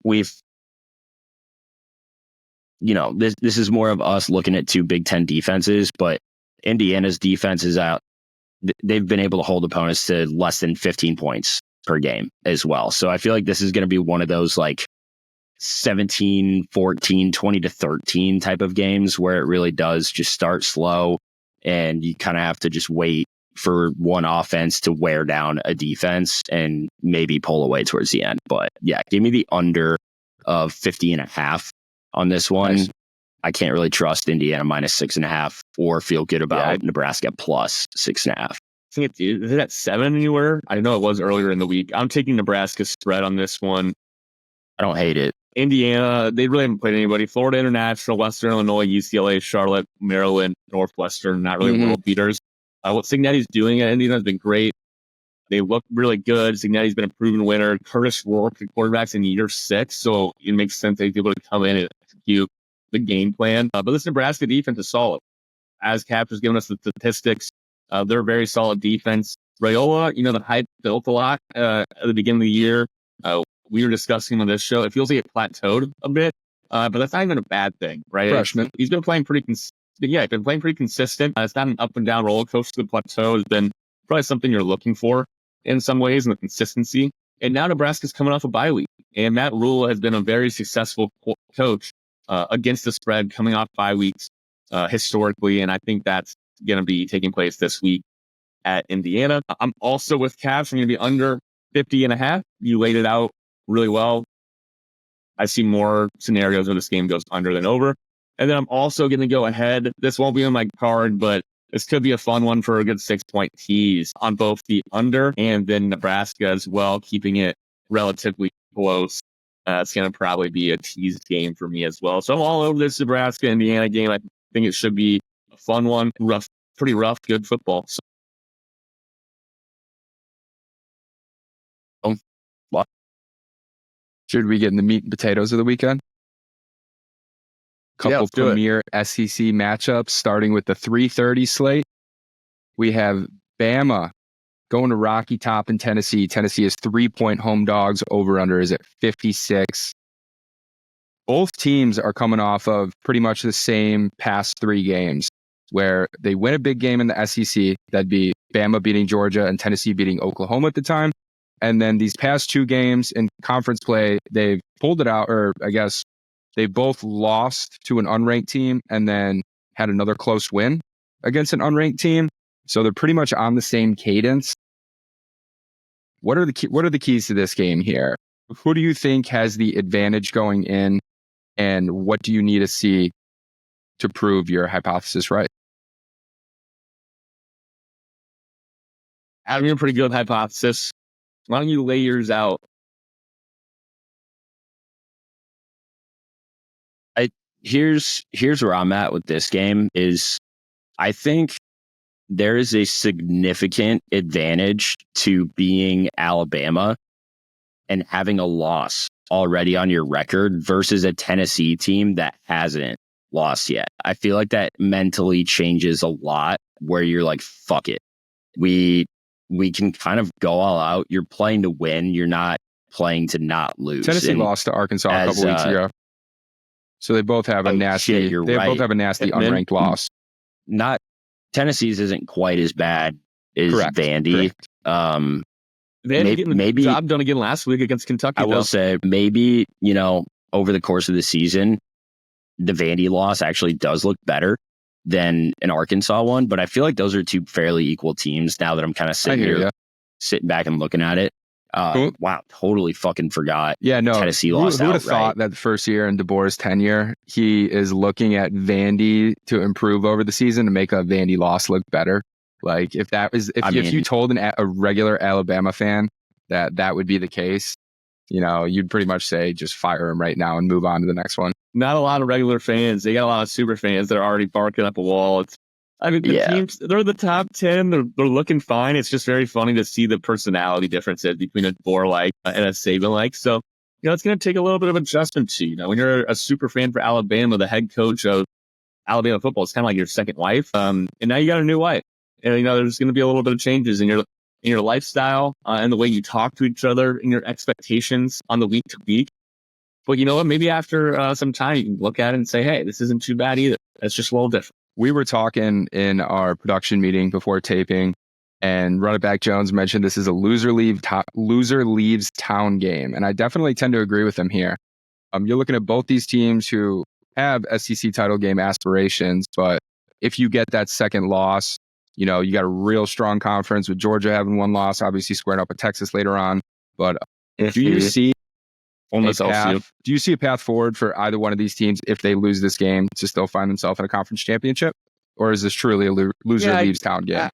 this is more of us looking at two Big Ten defenses, but Indiana's defense is out. They've been able to hold opponents to less than 15 points per game as well. So I feel like this is going to be one of those like 17, 14, 20 to 13 type of games where it really does just start slow and you kind of have to just wait for one offense to wear down a defense and maybe pull away towards the end. But yeah, give me the under of 50.5 on this one. Nice. I can't really trust Indiana minus 6.5 or feel good about Nebraska plus 6.5. I think is it at 7 anywhere? I know it was earlier in the week. I'm taking Nebraska spread on this one. I don't hate it. Indiana, they really haven't played anybody. Florida International, Western Illinois, UCLA, Charlotte, Maryland, Northwestern, not really world beaters. What Cignetti's doing at Indiana has been great. They look really good. Cignetti's been a proven winner. Curtis Rourke, the quarterback's in year 6, so it makes sense they'd be able to come in and execute the game plan. But this Nebraska defense is solid. As Cap has given us the statistics, they're a very solid defense. Raiola, the hype built a lot at the beginning of the year. We were discussing on this show. It feels like it plateaued a bit, but that's not even a bad thing, right? Freshman. He's been playing pretty consistent. Yeah, he's been playing pretty consistent. It's not an up and down roller coaster. The plateau has been probably something you're looking for in some ways, in the consistency. And now Nebraska's coming off a bye week, and Matt Rule has been a very successful coach against the spread coming off bye weeks historically, and I think that's going to be taking place this week at Indiana. I'm also with Cavs. I'm going to be under 50.5. You laid it out really well. I see more scenarios where this game goes under than over. And then I'm also going to go ahead. This won't be on my card, but this could be a fun one for a good 6-point tease on both the under and then Nebraska as well, keeping it relatively close. It's going to probably be a tease game for me as well. So I'm all over this Nebraska-Indiana game. I think it should be a fun one. Pretty rough, good football. So, Should we get in the meat and potatoes of the weekend? Couple premier SEC matchups, starting with the 3:30 slate. We have Bama going to Rocky Top in Tennessee. Tennessee is 3-point home dogs. Over-under is at 56. Both teams are coming off of pretty much the same past 3 games where they win a big game in the SEC. That'd be Bama beating Georgia and Tennessee beating Oklahoma at the time. And then these past 2 games in conference play, they've pulled it out, or I guess they both lost to an unranked team and then had another close win against an unranked team. So they're pretty much on the same cadence. What are the keys to this game here? Who do you think has the advantage going in, and what do you need to see to prove your hypothesis right? Adam, you're a pretty good hypothesis. Why don't you lay yours out? here's where I'm at with this game is I think there is a significant advantage to being Alabama and having a loss already on your record versus a Tennessee team that hasn't lost yet. I feel like that mentally changes a lot where you're like, fuck it. We can kind of go all out. You're playing to win. You're not playing to not lose. Tennessee lost to Arkansas a couple weeks ago. So they both have a nasty both have a nasty unranked loss. Not Tennessee's isn't quite as bad as Vandy. Vandy getting the job done again last week against Kentucky. I will say maybe, over the course of the season, the Vandy loss actually does look better than an Arkansas one, but I feel like those are two fairly equal teams now that I'm kind of sitting back and looking at it. Wow, totally fucking forgot. Yeah, no. Tennessee lost Who would have thought that the first year in DeBoer's tenure, he is looking at Vandy to improve over the season to make a Vandy loss look better? Like, if you told a regular Alabama fan that would be the case, you'd pretty much say just fire him right now and move on to the next one. Not a lot of regular fans. They got a lot of super fans that are already barking up a wall. Teams, they're the top 10. They're looking fine. It's just very funny to see the personality differences between a DeBoer-like and a Saban-like. So, it's going to take a little bit of adjustment to, when you're a super fan for Alabama, the head coach of Alabama football is kind of like your second wife. And now you got a new wife. And, there's going to be a little bit of changes in your lifestyle and the way you talk to each other and your expectations on the week to week. But you know what? Maybe after some time, you can look at it and say, hey, this isn't too bad either. It's just a little different. We were talking in our production meeting before taping, and Run It Back Jones mentioned this is a loser leaves town game. And I definitely tend to agree with him here. You're looking at both these teams who have SEC title game aspirations, but if you get that second loss, you got a real strong conference with Georgia having one loss, obviously squaring up with Texas later on. But do you see a path forward for either one of these teams if they lose this game to still find themselves in a conference championship? Or is this truly a loser leaves town game?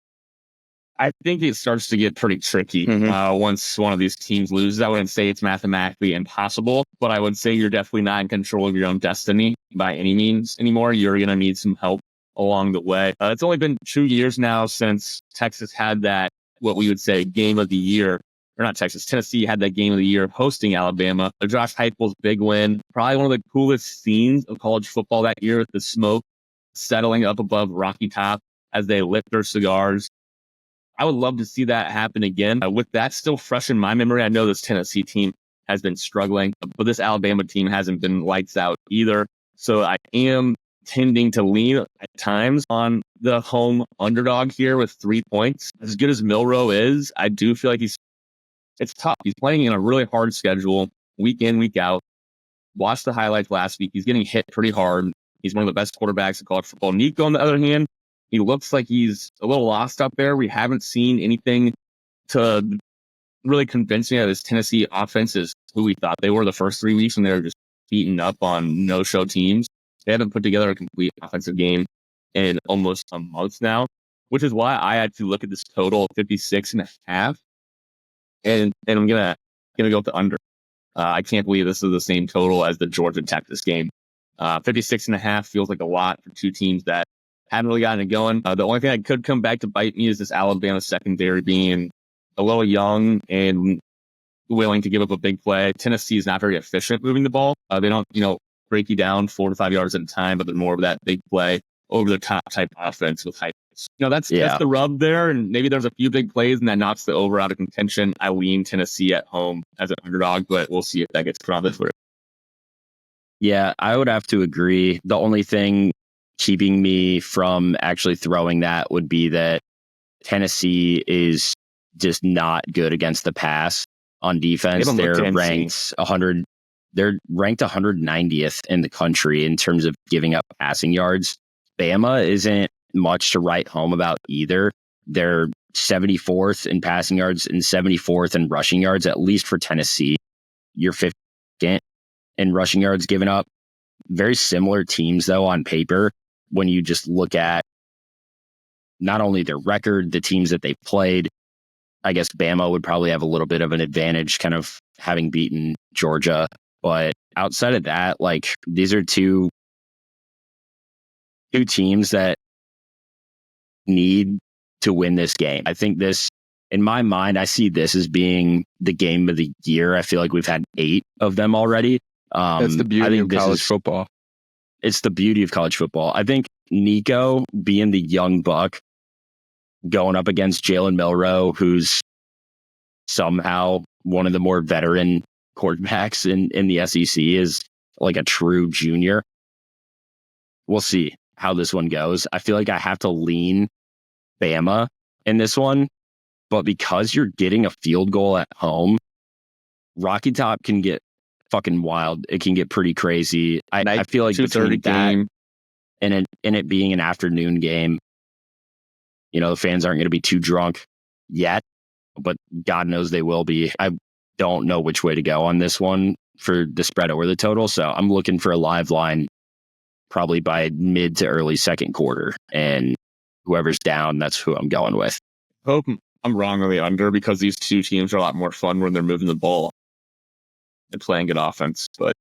I think it starts to get pretty tricky once one of these teams loses. I wouldn't say it's mathematically impossible, but I would say you're definitely not in control of your own destiny by any means anymore. You're going to need some help along the way. It's only been 2 years now since Texas had that, what we would say, game of the year. Or not Texas, Tennessee had that game of the year of hosting Alabama. Josh Heupel's big win, probably one of the coolest scenes of college football that year, with the smoke settling up above Rocky Top as they lit their cigars. I would love to see that happen again. With that still fresh in my memory, I know this Tennessee team has been struggling, but this Alabama team hasn't been lights out either. So I am tending to lean at times on the home underdog here with 3 points. As good as Milroe is, I do feel like it's tough. He's playing in a really hard schedule, week in, week out. Watched the highlights last week. He's getting hit pretty hard. He's one of the best quarterbacks in college football. Nico, on the other hand, he looks like he's a little lost up there. We haven't seen anything to really convince me that this Tennessee offense is who we thought they were the first 3 weeks when they were just beating up on no-show teams. They haven't put together a complete offensive game in almost a month now, which is why I had to look at this total of 56.5. And I'm gonna go with the under. I can't believe this is the same total as the Georgia-Texas game. 56.5 feels like a lot for two teams that haven't really gotten it going. The only thing that could come back to bite me is this Alabama secondary being a little young and willing to give up a big play. Tennessee is not very efficient moving the ball. They don't, break you down 4 to 5 yards at a time, but they're more of that big play, over the top type offense with hype. That's the rub there. And maybe there's a few big plays and that knocks the over out of contention. I lean Tennessee at home as an underdog, but we'll see if that gets promised. Yeah, I would have to agree. The only thing keeping me from actually throwing that would be that Tennessee is just not good against the pass on defense. They're ranked 100. They're ranked 190th in the country in terms of giving up passing yards. Bama isn't much to write home about either. They're 74th in passing yards and 74th in rushing yards, at least for Tennessee. You're 15th in rushing yards given up. Very similar teams, though, on paper, when you just look at not only their record, the teams that they've played. I guess Bama would probably have a little bit of an advantage kind of having beaten Georgia. But outside of that, these are two two teams that need to win this game. I think this, in my mind, I see this as being the game of the year. I feel like we've had 8 of them already. That's the beauty of college football. It's the beauty of college football. I think Nico being the young buck going up against Jalen Milroe, who's somehow one of the more veteran quarterbacks in the SEC, is like a true junior. We'll see how this one goes. I feel like I have to lean Bama in this one, but because you're getting a field goal at home, Rocky Top can get fucking wild. It can get pretty crazy. I feel like between that and it being an afternoon game, the fans aren't going to be too drunk yet, but God knows they will be. I don't know which way to go on this one for the spread or the total, so I'm looking for a live line probably by mid to early second quarter, and whoever's down, that's who I'm going with. Hope I'm wrong on the under, because these two teams are a lot more fun when they're moving the ball and playing good offense. But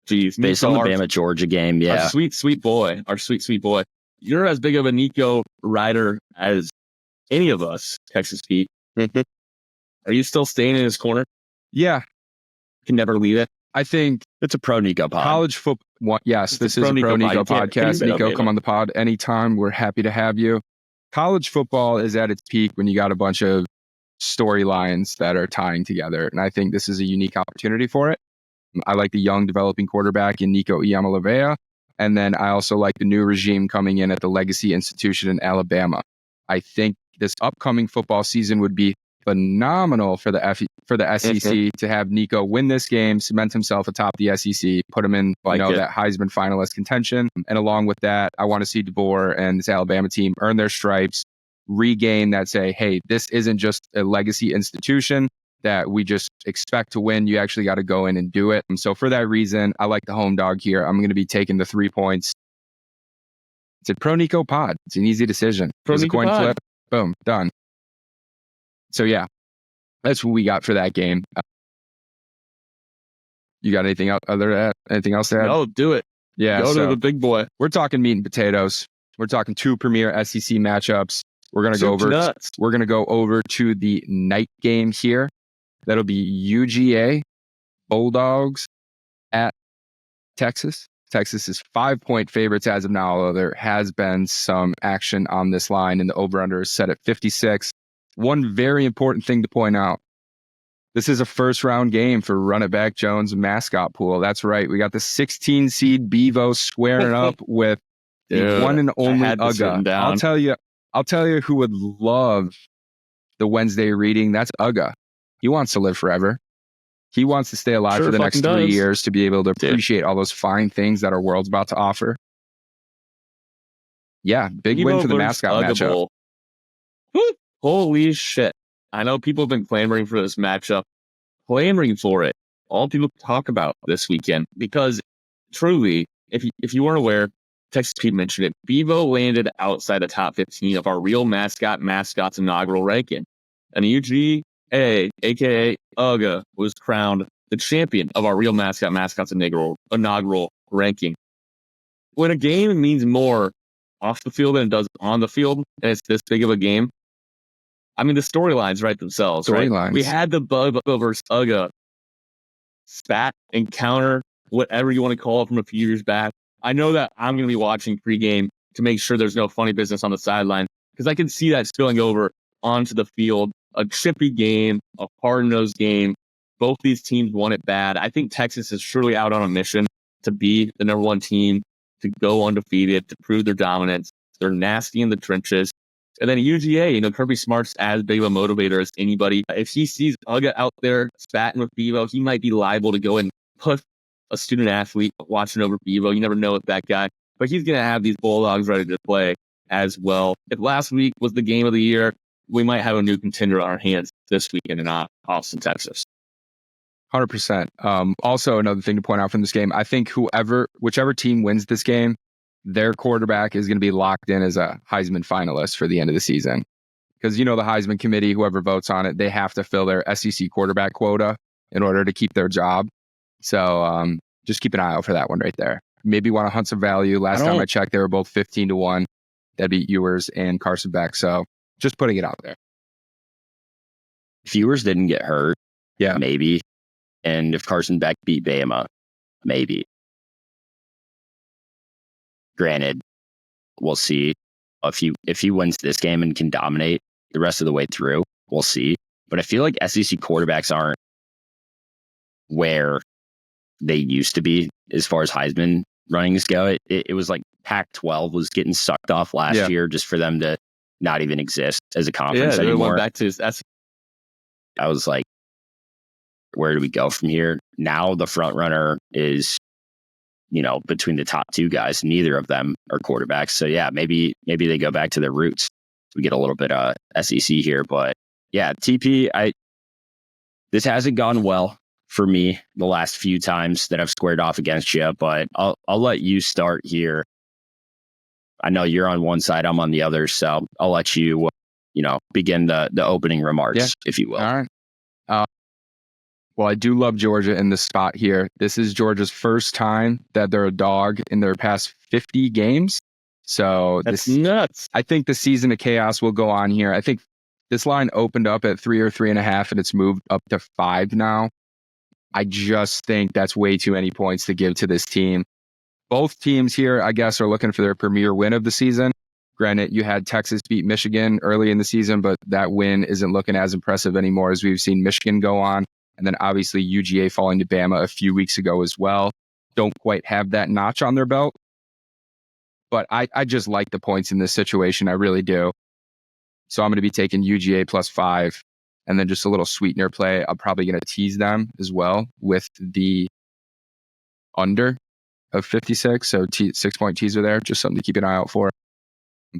geez, based on the Bama Georgia game, yeah, our sweet boy. You're as big of a Nico rider as any of us, Texas Pete. Are you still staying in his corner? Yeah, can never leave it. I think it's a pro Nico pod. College football. Yes, this is a pro Nico podcast. Nico, come on the pod anytime. We're happy to have you. College football is at its peak when you got a bunch of storylines that are tying together, and I think this is a unique opportunity for it. I like the young developing quarterback in Nico Iamaleava, and then I also like the new regime coming in at the Legacy Institution in Alabama. I think this upcoming football season would be phenomenal for the SEC to have Nico win this game, cement himself atop the SEC, put him in that Heisman finalist contention. And along with that, I want to see DeBoer and this Alabama team earn their stripes, regain that, say, hey, this isn't just a legacy institution that we just expect to win. You actually got to go in and do it. And so for that reason, I like the home dog here. I'm going to be taking the 3 points. It's a pro Nico pod. It's an easy decision. It's a coin flip. Boom, done. So yeah, that's what we got for that game. You got anything else anything else to add? No, do it. Yeah, go to the big boy. We're talking meat and potatoes. We're talking 2 premier SEC matchups. We're gonna go over. Nuts. We're gonna go over to the night game here. That'll be UGA Bulldogs at Texas. Texas is 5-point favorites as of now, although there has been some action on this line, and the over-under is set at 56. One very important thing to point out. This is a first-round game for Run It Back Jones mascot pool. That's right. We got the 16-seed Bevo squaring up with the one and only Ugga. I'll tell you who would love the Wednesday reading. That's Ugga. He wants to live forever. He wants to stay alive for the next 3 years to be able to appreciate all those fine things that our world's about to offer. Yeah, big win for the mascot matchup. Holy shit. I know people have been clamoring for this matchup, clamoring for it. All people talk about this weekend, because truly, if you weren't aware, Texas Pete mentioned it, Bevo landed outside the top 15 of our real mascots inaugural ranking. And UGA, aka Ugga, was crowned the champion of our real mascots inaugural ranking. When a game means more off the field than it does on the field, and it's this big of a game, I mean, the storylines write themselves. Right? We had the Bevo versus Ugga spat encounter, whatever you want to call it, from a few years back. I know that I'm going to be watching pregame to make sure there's no funny business on the sideline, because I can see that spilling over onto the field. A chippy game, a hard-nosed game. Both these teams want it bad. I think Texas is surely out on a mission to be the number 1 team, to go undefeated, to prove their dominance. They're nasty in the trenches. And then UGA, Kirby Smart's as big of a motivator as anybody. If he sees Ugga out there spatting with Bevo, he might be liable to go and push a student athlete watching over Bevo. You never know with that guy. But he's going to have these Bulldogs ready to play as well. If last week was the game of the year, we might have a new contender on our hands this weekend in Austin, Texas. 100%. Also, another thing to point out from this game, I think whichever team wins this game, their quarterback is going to be locked in as a Heisman finalist for the end of the season. Because, the Heisman committee, whoever votes on it, they have to fill their SEC quarterback quota in order to keep their job. So just keep an eye out for that one right there. maybe want to hunt some value. Last time I checked, they were both 15-1. That'd be Ewers and Carson Beck. So just putting it out there. If Ewers didn't get hurt, Yeah. maybe. And if Carson Beck beat Bama, maybe. Granted, we'll see. If he wins this game and can dominate the rest of the way through, we'll see. But I feel like SEC quarterbacks aren't where they used to be as far as Heisman runnings go. It was like Pac-12 was getting sucked off last year just for them to not even exist as a conference they anymore. went back to I was like, where do we go from here? Now the front runner is, between the top two guys. Neither of them are quarterbacks. So yeah, maybe they go back to their roots. We get a little bit of SEC here, but yeah, TP. This hasn't gone well for me the last few times that I've squared off against you, but I'll let you start here. I know you're on one side, I'm on the other, so I'll let you, begin the opening remarks, if you will. All right. Well, I do love Georgia in this spot here. This is Georgia's first time that they're a dog in their past 50 games. So that's nuts. I think the season of chaos will go on here. I think this line opened up at 3 or 3.5, and it's moved up to 5 now. I just think that's way too many points to give to this team. Both teams here, I guess, are looking for their premier win of the season. Granted, you had Texas beat Michigan early in the season, but that win isn't looking as impressive anymore as we've seen Michigan go on. And then obviously UGA falling to Bama a few weeks ago as well. Don't quite have that notch on their belt. But I just like the points in this situation. I really do. So I'm going to be taking UGA plus 5. And then just a little sweetener play. I'm probably going to tease them as well with the under of 56. So 6-point teaser there. Just something to keep an eye out for.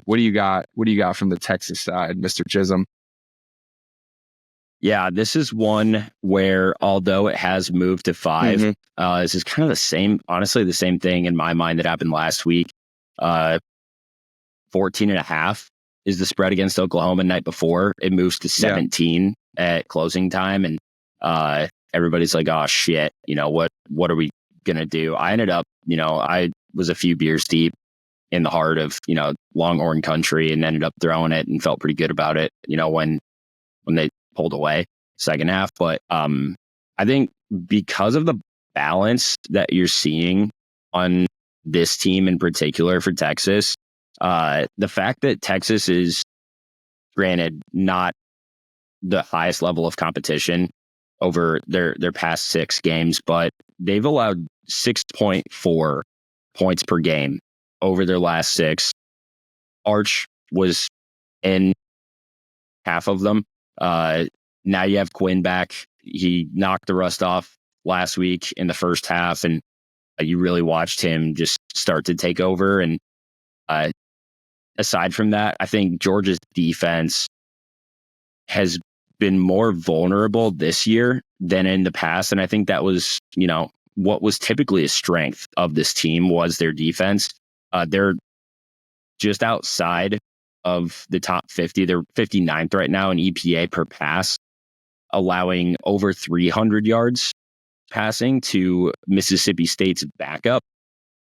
What do you got? What do you got from the Texas side, Mr. Chisholm? Yeah, this is one where, although it has moved to 5, this is kind of the same thing in my mind that happened last week. 14.5 is the spread against Oklahoma night before. It moves to 17 at closing time. And everybody's like, oh, shit, what are we going to do? I ended up, I was a few beers deep in the heart of, Longhorn country and ended up throwing it and felt pretty good about it, when they pulled away second half. But I think because of the balance that you're seeing on this team in particular for Texas, the fact that Texas is, granted, not the highest level of competition over their past 6 games, but they've allowed 6.4 points per game over their last 6. Arch was in half of them. Now you have Quinn back. He knocked the rust off last week in the first half, and you really watched him just start to take over. And aside from that, I think Georgia's defense has been more vulnerable this year than in the past. And I think that was, what was typically a strength of this team was their defense. They're just outside of the top 50. They're 59th right now in EPA per pass, allowing over 300 yards passing to Mississippi State's backup.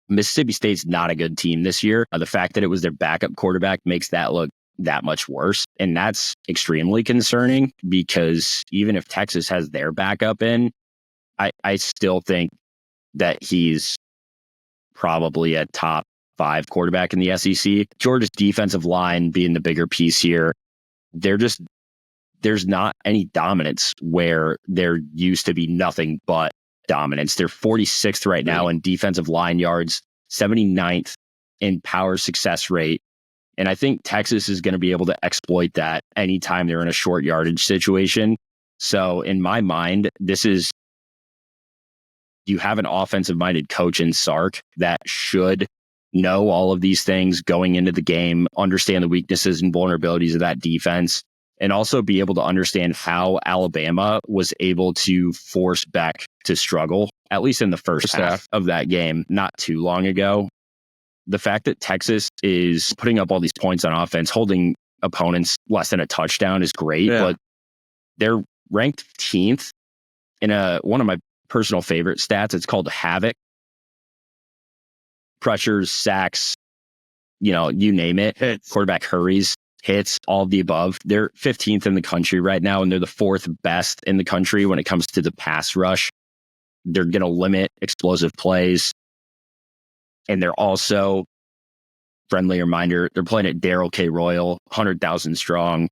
Mississippi State's not a good team this year. The fact that it was their backup quarterback makes that look that much worse. And that's extremely concerning because even if Texas has their backup in, I still think that he's probably a top 5 quarterback in the SEC. Georgia's defensive line being the bigger piece here, there's not any dominance where there used to be nothing but dominance. They're 46th right now in defensive line yards, 79th in power success rate. And I think Texas is going to be able to exploit that anytime they're in a short yardage situation. So in my mind, you have an offensive-minded coach in Sark that should know all of these things going into the game, understand the weaknesses and vulnerabilities of that defense, and also be able to understand how Alabama was able to force Beck to struggle, at least in the first half of that game not too long ago. The fact that Texas is putting up all these points on offense, holding opponents less than a touchdown is great, but they're ranked 15th in one of my personal favorite stats. It's called Havoc. pressures, sacks, you name it. Hits. Quarterback hurries, hits, all of the above. They're 15th in the country right now, and they're the 4th best in the country when it comes to the pass rush. They're going to limit explosive plays. And they're also, friendly reminder, they're playing at Darrell K. Royal, 100,000 strong.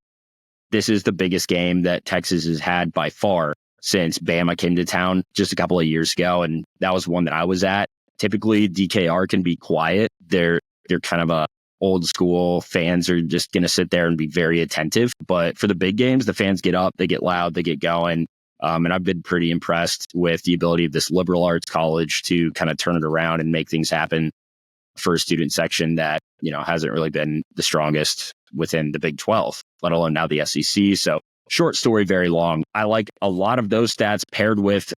This is the biggest game that Texas has had by far since Bama came to town just a couple of years ago. And that was one that I was at. Typically, DKR can be quiet. They're kind of a old school. Fans are just going to sit there and be very attentive. But for the big games, the fans get up, they get loud, they get going. And I've been pretty impressed with the ability of this liberal arts college to kind of turn it around and make things happen for a student section that, hasn't really been the strongest within the Big 12, let alone now the SEC. So short story, very long. I like a lot of those stats paired with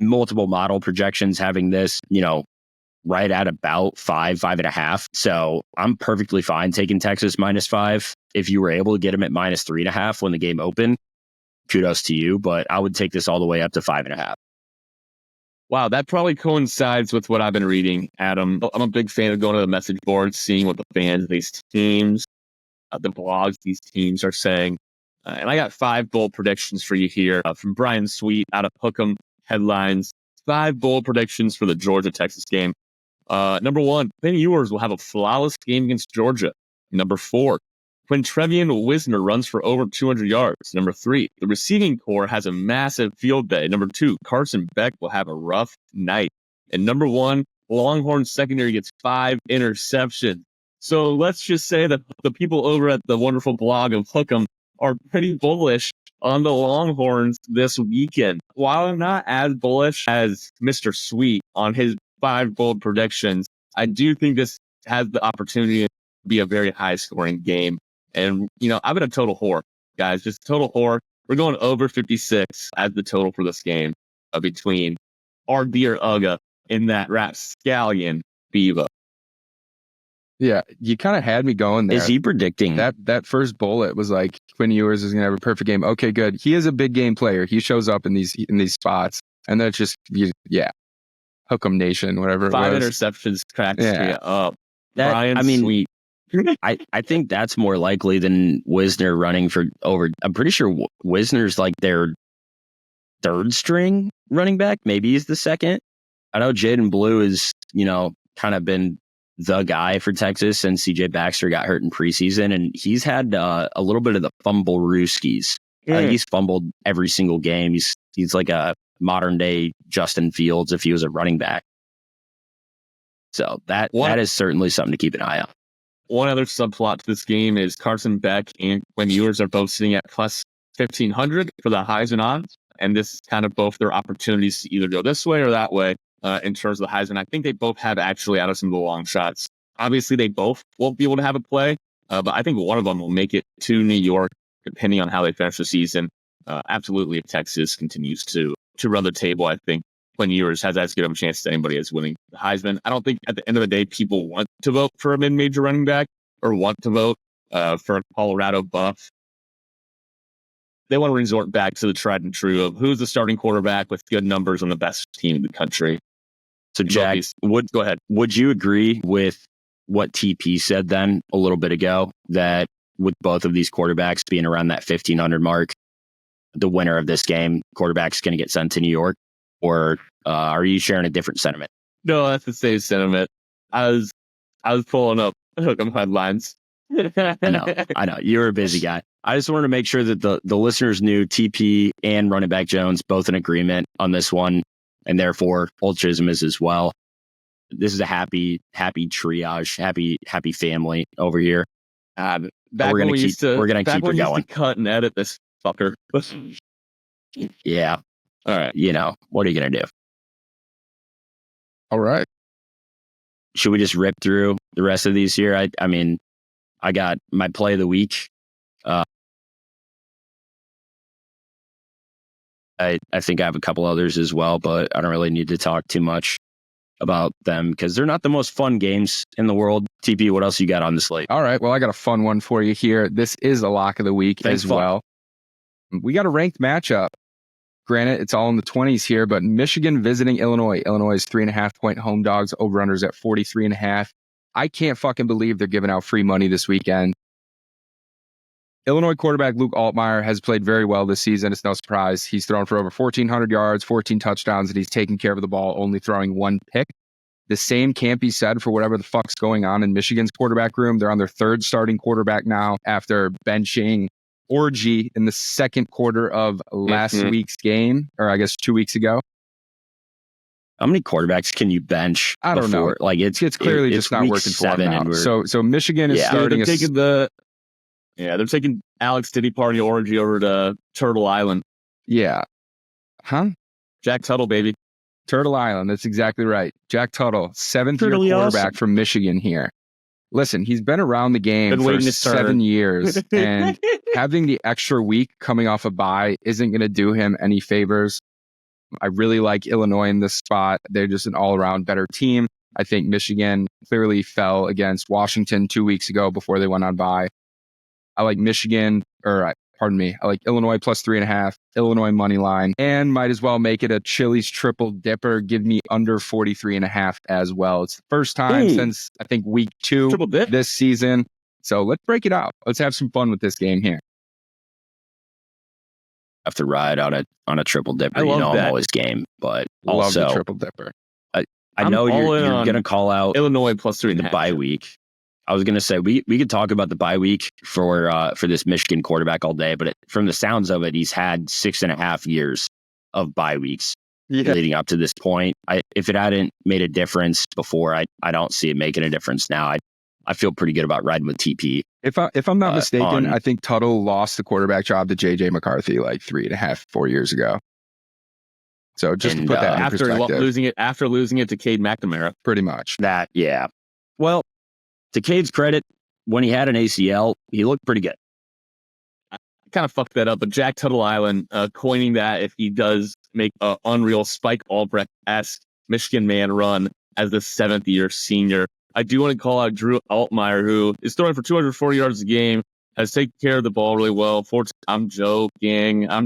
multiple model projections having this, right at about 5.5. So I'm perfectly fine taking Texas -5. If you were able to get them at -3.5 when the game opened, kudos to you, but I would take this all the way up to 5.5. Wow, that probably coincides with what I've been reading, Adam. I'm a big fan of going to the message boards, seeing what the fans of these teams, the blogs these teams are saying. And I got 5 bold predictions for you here from Brian Sweet out of Hook'em Headlines. 5 bold predictions for the Georgia-Texas game. Number 1, Quinn Ewers will have a flawless game against Georgia. Number 4, Quintrevian Wisner runs for over 200 yards. Number 3, the receiving core has a massive field day. Number 2, Carson Beck will have a rough night. And number 1, Longhorn secondary gets 5 interceptions. So let's just say that the people over at the wonderful blog of Hook'em are pretty bullish on the Longhorns this weekend. While I'm not as bullish as Mr. Sweet on his 5 bold predictions, I do think this has the opportunity to be a very high-scoring game. And, I've been a total whore, guys, just total whore. We're going over 56 as the total for this game between our dear Uga and that rapscallion Beaver. Yeah, you kind of had me going there. Is he predicting that first bullet was like Quinn Ewers is going to have a perfect game? Okay, good. He is a big game player. He shows up in these spots, and that's just Hook'em Nation, whatever. 5 it was. interceptions cracks me up. Brian Sweet. I think that's more likely than Wisner running for over. I'm pretty sure Wisner's like their 3rd string running back. Maybe he's the 2nd. I know Jaden Blue is, kind of been the guy for Texas since CJ Baxter got hurt in preseason. And he's had a little bit of the fumble rooskies. He's fumbled every single game. He's like a modern day Justin Fields if he was a running back. So that is certainly something to keep an eye on. One other subplot to this game is Carson Beck and Quinn Ewers are both sitting at plus 1,500 for the Heisman odds. And this is kind of both their opportunities to either go this way or that way in terms of the Heisman. I think they both have actually out of some of the long shots. Obviously, they both won't be able to have a play, but I think one of them will make it to New York, depending on how they finish the season. Absolutely, if Texas continues to run the table, I think Quinn Ewers has as good of a chance as anybody as winning the Heisman. I don't think at the end of the day, people want to vote for a mid-major running back or want to vote for a Colorado buff. They want to resort back to the tried and true of who's the starting quarterback with good numbers on the best team in the country. So, Jack, go ahead. Would you agree with what TP said then a little bit ago, that with both of these quarterbacks being around that 1,500 mark, the winner of this game, quarterback's going to get sent to New York? Or are you sharing a different sentiment? No, that's the same sentiment. I was pulling up Hook'em Headlines. I know. You're a busy guy. I just wanted to make sure that the listeners knew TP and running back Jones both in agreement on this one, and therefore Old Chisholm is as well. This is a happy triage, happy family over here. Back we're gonna keep it going. Cut and edit this fucker. Yeah. All right. What are you gonna do? All right. Should we just rip through the rest of these here? I mean, I got my play of the week. I think I have a couple others as well, but I don't really need to talk too much about them because they're not the most fun games in the world. TP, what else you got on the slate? All right. Well, I got a fun one for you here. This is a lock of the week as well. We got a ranked matchup. Granted, it's all in the 20s here, but Michigan visiting Illinois. Illinois is 3.5-point home dogs, over-unders at 43.5. I can't fucking believe they're giving out free money this weekend. Illinois quarterback Luke Altmaier has played very well this season. It's no surprise. He's thrown for over 1,400 yards, 14 touchdowns, and he's taken care of the ball, only throwing one pick. The same can't be said for whatever the fuck's going on in Michigan's quarterback room. They're on their third starting quarterback now after benching Orgy in the second quarter of last week's game, or I guess 2 weeks ago. How many quarterbacks can you bench? I don't know. Like it's clearly just not working for them now. So Michigan is starting. They're taking Alex Titty Party Orgy over to Turtle Island. Yeah. Huh? Jack Tuttle, baby. Turtle Island. That's exactly right. Jack Tuttle, seventh-year quarterback from Michigan here. Listen, he's been around the game for 7 years, and having the extra week coming off a bye isn't going to do him any favors. I really like Illinois in this spot. They're just an all-around better team. I think Michigan clearly fell against Washington 2 weeks ago before they went on bye. I like I like Illinois plus 3.5, Illinois money line, and might as well make it a Chili's triple dipper. Give me under 43.5 as well. It's the first time since I think week 2 this season. So let's break it out. Let's have some fun with this game here. Have to ride on a triple dipper. I'm always game, but also love the triple dipper. I know you're going to call out Illinois plus 3.5 the bye week. I was going to say we could talk about the bye week for this Michigan quarterback all day, but from the sounds of it, he's had 6.5 years of bye weeks leading up to this point. If it hadn't made a difference before, I don't see it making a difference now. I feel pretty good about riding with TP. If I'm not mistaken, I think Tuttle lost the quarterback job to JJ McCarthy like 4 years ago. So just to put that in perspective. After losing it to Cade McNamara. Pretty much. Well, to Cade's credit, when he had an ACL, he looked pretty good. I kind of fucked that up, but Jack Tuttle Island coining that if he does make an unreal Spike Albrecht-esque Michigan man run as the 7th-year senior. I do want to call out Drew Altmaier, who is throwing for 240 yards a game, has taken care of the ball really well. I'm joking. I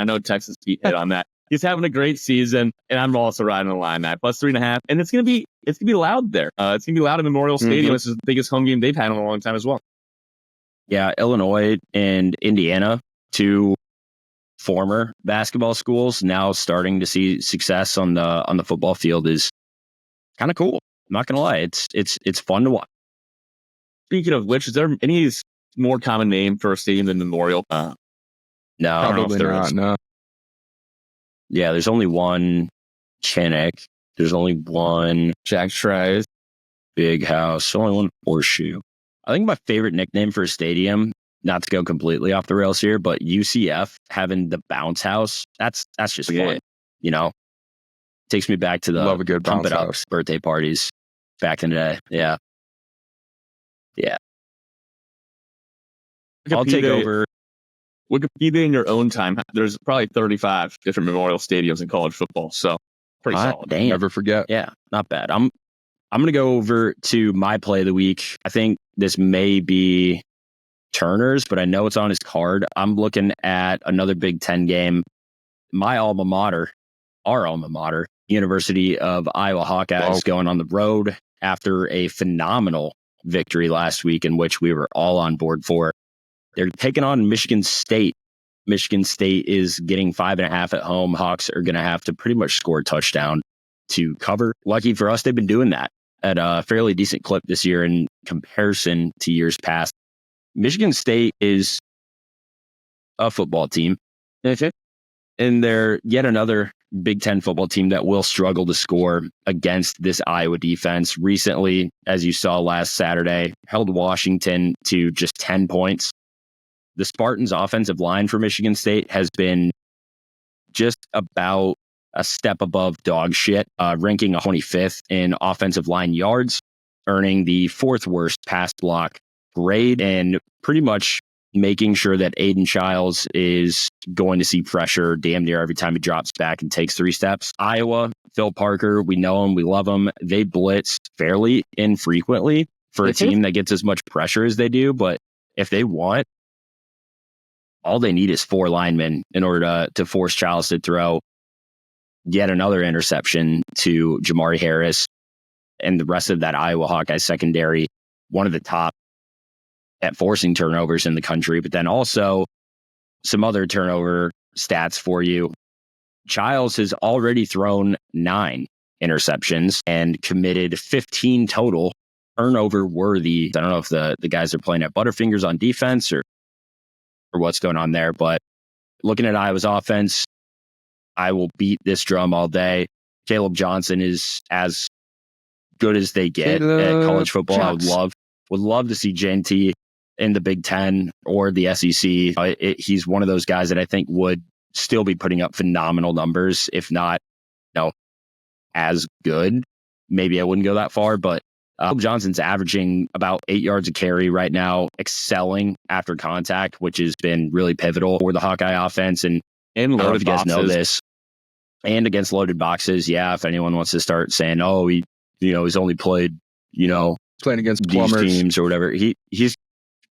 know Texas beat hit on that. He's having a great season, and I'm also riding the line that plus 3.5. And it's gonna be loud there. It's gonna be loud at Memorial Stadium. This is the biggest home game they've had in a long time as well. Yeah, Illinois and Indiana, two former basketball schools, now starting to see success on the football field is kind of cool. I'm not gonna lie, it's fun to watch. Speaking of which, is there any more common name for a stadium than Memorial? No, probably not. No. Yeah, there's only one Kinnick. There's only one Jack Trice. Big House. Only one Horseshoe. I think my favorite nickname for a stadium, not to go completely off the rails here, but UCF having the bounce house. That's just fun. Takes me back to the love a good pump bounce it up house birthday parties back in the day. Yeah. I'll take over. Wikipedia in your own time. There's probably 35 different Memorial Stadiums in college football, so pretty solid. Damn. Never forget. Yeah, not bad. I'm going to go over to my play of the week. I think this may be Turner's, but I know it's on his card. I'm looking at another Big Ten game. My alma mater, our alma mater, University of Iowa Hawkeyes going on the road after a phenomenal victory last week in which we were all on board for. They're taking on Michigan State. Michigan State is getting 5.5 at home. Hawks are going to have to pretty much score a touchdown to cover. Lucky for us, they've been doing that at a fairly decent clip this year in comparison to years past. Michigan State is a football team. And they're yet another Big Ten football team that will struggle to score against this Iowa defense. Recently, as you saw last Saturday, held Washington to just 10 points. The Spartans' offensive line for Michigan State has been just about a step above dog shit, ranking 25th in offensive line yards, earning the 4th worst pass block grade, and pretty much making sure that Aiden Childs is going to see pressure damn near every time he drops back and takes 3 steps. Iowa, Phil Parker, we know him, we love him. They blitz fairly infrequently for a team that gets as much pressure as they do, but if they want, all they need is 4 linemen in order to force Childs to throw yet another interception to Jamari Harris and the rest of that Iowa Hawkeye secondary, one of the top at forcing turnovers in the country. But then also some other turnover stats for you. Childs has already thrown 9 interceptions and committed 15 total turnover worthy. I don't know if the guys are playing at Butterfingers on defense or what's going on there, but looking at Iowa's offense, I will beat this drum all day. Caleb Johnson is as good as they get at college football. Johnson. I would love to see JT in the Big Ten or the SEC. He's one of those guys that I think would still be putting up phenomenal numbers, if not, as good. Maybe I wouldn't go that far, but Johnson's averaging about 8 yards a carry right now, excelling after contact, which has been really pivotal for the Hawkeye offense. And I don't know if you guys know this. And against loaded boxes, yeah. If anyone wants to start saying, "Oh, he's only played, Playing against these plumbers teams or whatever," he's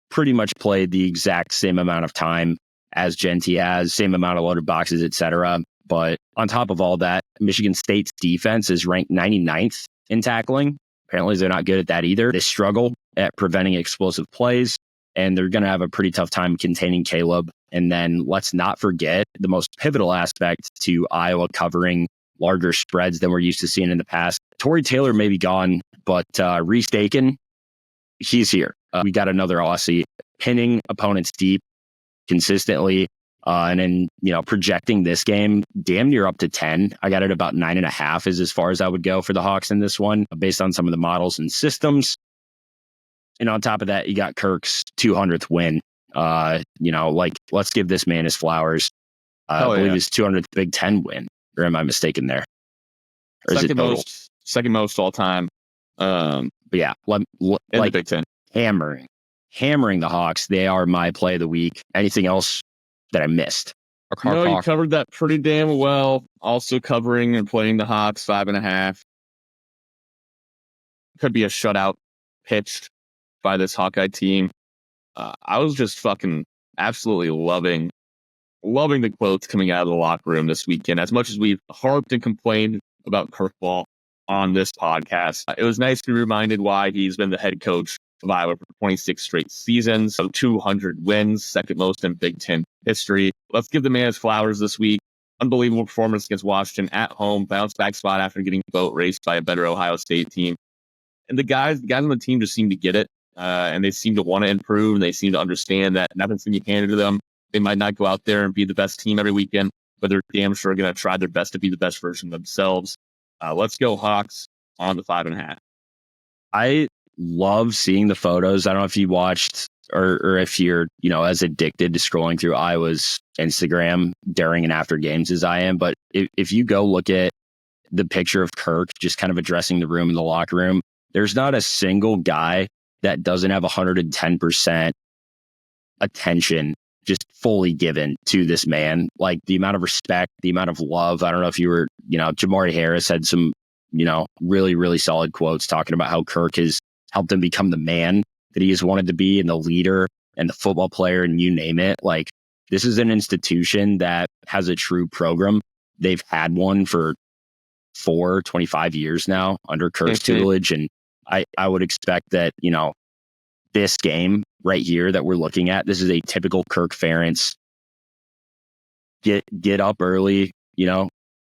pretty much played the exact same amount of time as Genty has, same amount of loaded boxes, etc. But on top of all that, Michigan State's defense is ranked 99th in tackling. Apparently, they're not good at that either. They struggle at preventing explosive plays, and they're going to have a pretty tough time containing Caleb. And then let's not forget the most pivotal aspect to Iowa covering larger spreads than we're used to seeing in the past. Torrey Taylor may be gone, but Reese Dakin, he's here. We got another Aussie pinning opponents deep consistently. And then, projecting this game damn near up to 10. I got it about 9.5 is as far as I would go for the Hawks in this one, based on some of the models and systems. And on top of that, you got Kirk's 200th win. Let's give this man his flowers. I believe his 200th Big Ten win. Or am I mistaken there? Or second most all time. But yeah, in the Big Ten. Hammering the Hawks. They are my play of the week. Anything else that I missed? No, you covered that pretty damn well. Also covering and playing the Hawks 5.5. Could be a shutout pitched by this Hawkeye team. I was just fucking absolutely loving the quotes coming out of the locker room this weekend. As much as we've harped and complained about Kirkball on this podcast, it was nice to be reminded why he's been the head coach of Iowa for 26 straight seasons, 200 wins, second most in Big Ten history. Let's give the man his flowers this week. Unbelievable performance against Washington at home, bounce back spot after getting boat raced by a better Ohio State team. And the guys on the team just seem to get it, and they seem to want to improve, and they seem to understand that nothing's going to be handed to them. They might not go out there and be the best team every weekend, but they're damn sure going to try their best to be the best version of themselves. Let's go Hawks on the 5.5. I love seeing the photos. I don't know if you watched or if you're, as addicted to scrolling through Iowa's Instagram during and after games as I am. But if you go look at the picture of Kirk just kind of addressing the room in the locker room, there's not a single guy that doesn't have 110% attention just fully given to this man. Like the amount of respect, the amount of love. I don't know if you were, Jamari Harris had some, really, really solid quotes talking about how Kirk has helped him become the man that he has wanted to be and the leader and the football player and you name it. Like this is an institution that has a true program. They've had one for 25 years now under Kirk's tutelage. And I would expect that, this game right here that we're looking at, this is a typical Kirk Ferentz. Get up early,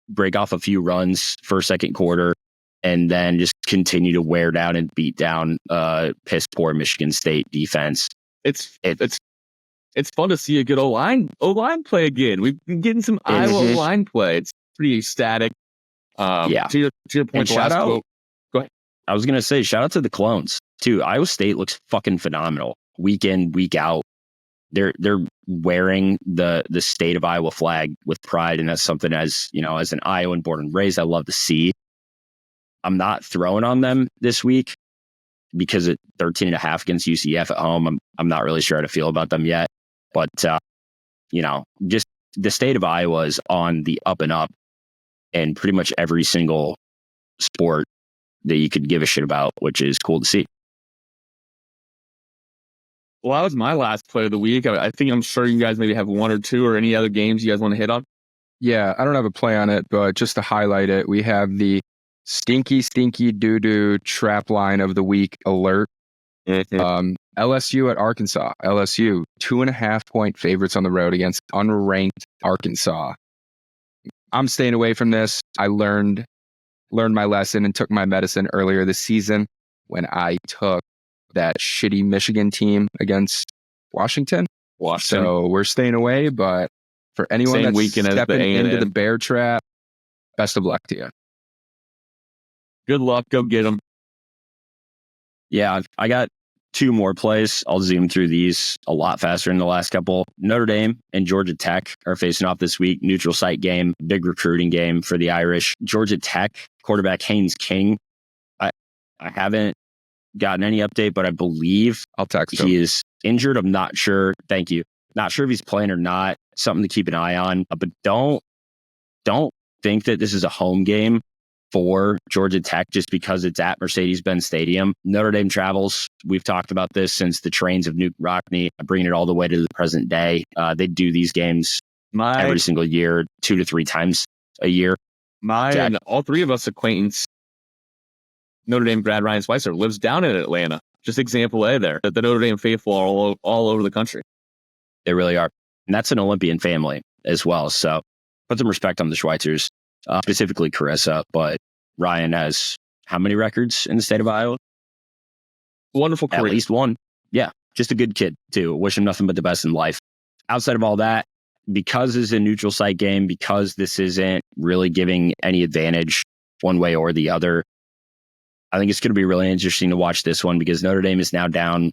break off a few runs for second quarter, and then just continue to wear down and beat down piss poor Michigan State defense. It's fun to see a good O-line play again. We've been getting some Iowa O-line play. It's pretty ecstatic. To your point, shout out. Quote, go ahead. I was gonna say shout out to the clones too. Iowa State looks fucking phenomenal week in, week out. They're wearing the state of Iowa flag with pride, and that's something as an Iowan born and raised, I love to see. I'm not throwing on them this week because at 13.5 against UCF at home, I'm not really sure how to feel about them yet. But just the state of Iowa is on the up and up in pretty much every single sport that you could give a shit about, which is cool to see. Well, that was my last play of the week. I'm sure you guys maybe have one or two or any other games you guys want to hit on. Yeah, I don't have a play on it, but just to highlight it, we have the stinky doo-doo trap line of the week alert. LSU at Arkansas. LSU, 2.5-point favorites on the road against unranked Arkansas. I'm staying away from this. I learned my lesson and took my medicine earlier this season when I took that shitty Michigan team against Washington. So we're staying away, but for anyone Same that's weekend as the stepping A&M. into the bear trap, best of luck to you. Good luck. Go get them. Yeah, I got two more plays. I'll zoom through these a lot faster in the last couple. Notre Dame and Georgia Tech are facing off this week. Neutral site game, big recruiting game for the Irish. Georgia Tech quarterback Haynes King. I haven't gotten any update, but I believe I'll text him. he is injured. I'm not sure. Thank you. Not sure if he's playing or not. Something to keep an eye on. But don't think that this is a home game for Georgia Tech just because it's at Mercedes-Benz Stadium. Notre Dame travels. We've talked about this since the trains of Newt Rockne, bringing it all the way to the present day. They do these games every single year, 2 to 3 times a year. And all three of us acquaintance, Notre Dame grad Ryan Spicer, lives down in Atlanta. Just example A there. The Notre Dame faithful are all over the country. They really are. And that's an Olympian family as well. So put some respect on the Schweitzers, specifically Carissa. But Ryan has how many records in the state of Iowa? Wonderful career. At least one. Yeah. Just a good kid, too. Wish him nothing but the best in life. Outside of all that, because it's a neutral site game, because this isn't really giving any advantage one way or the other, I think it's going to be really interesting to watch this one because Notre Dame is now down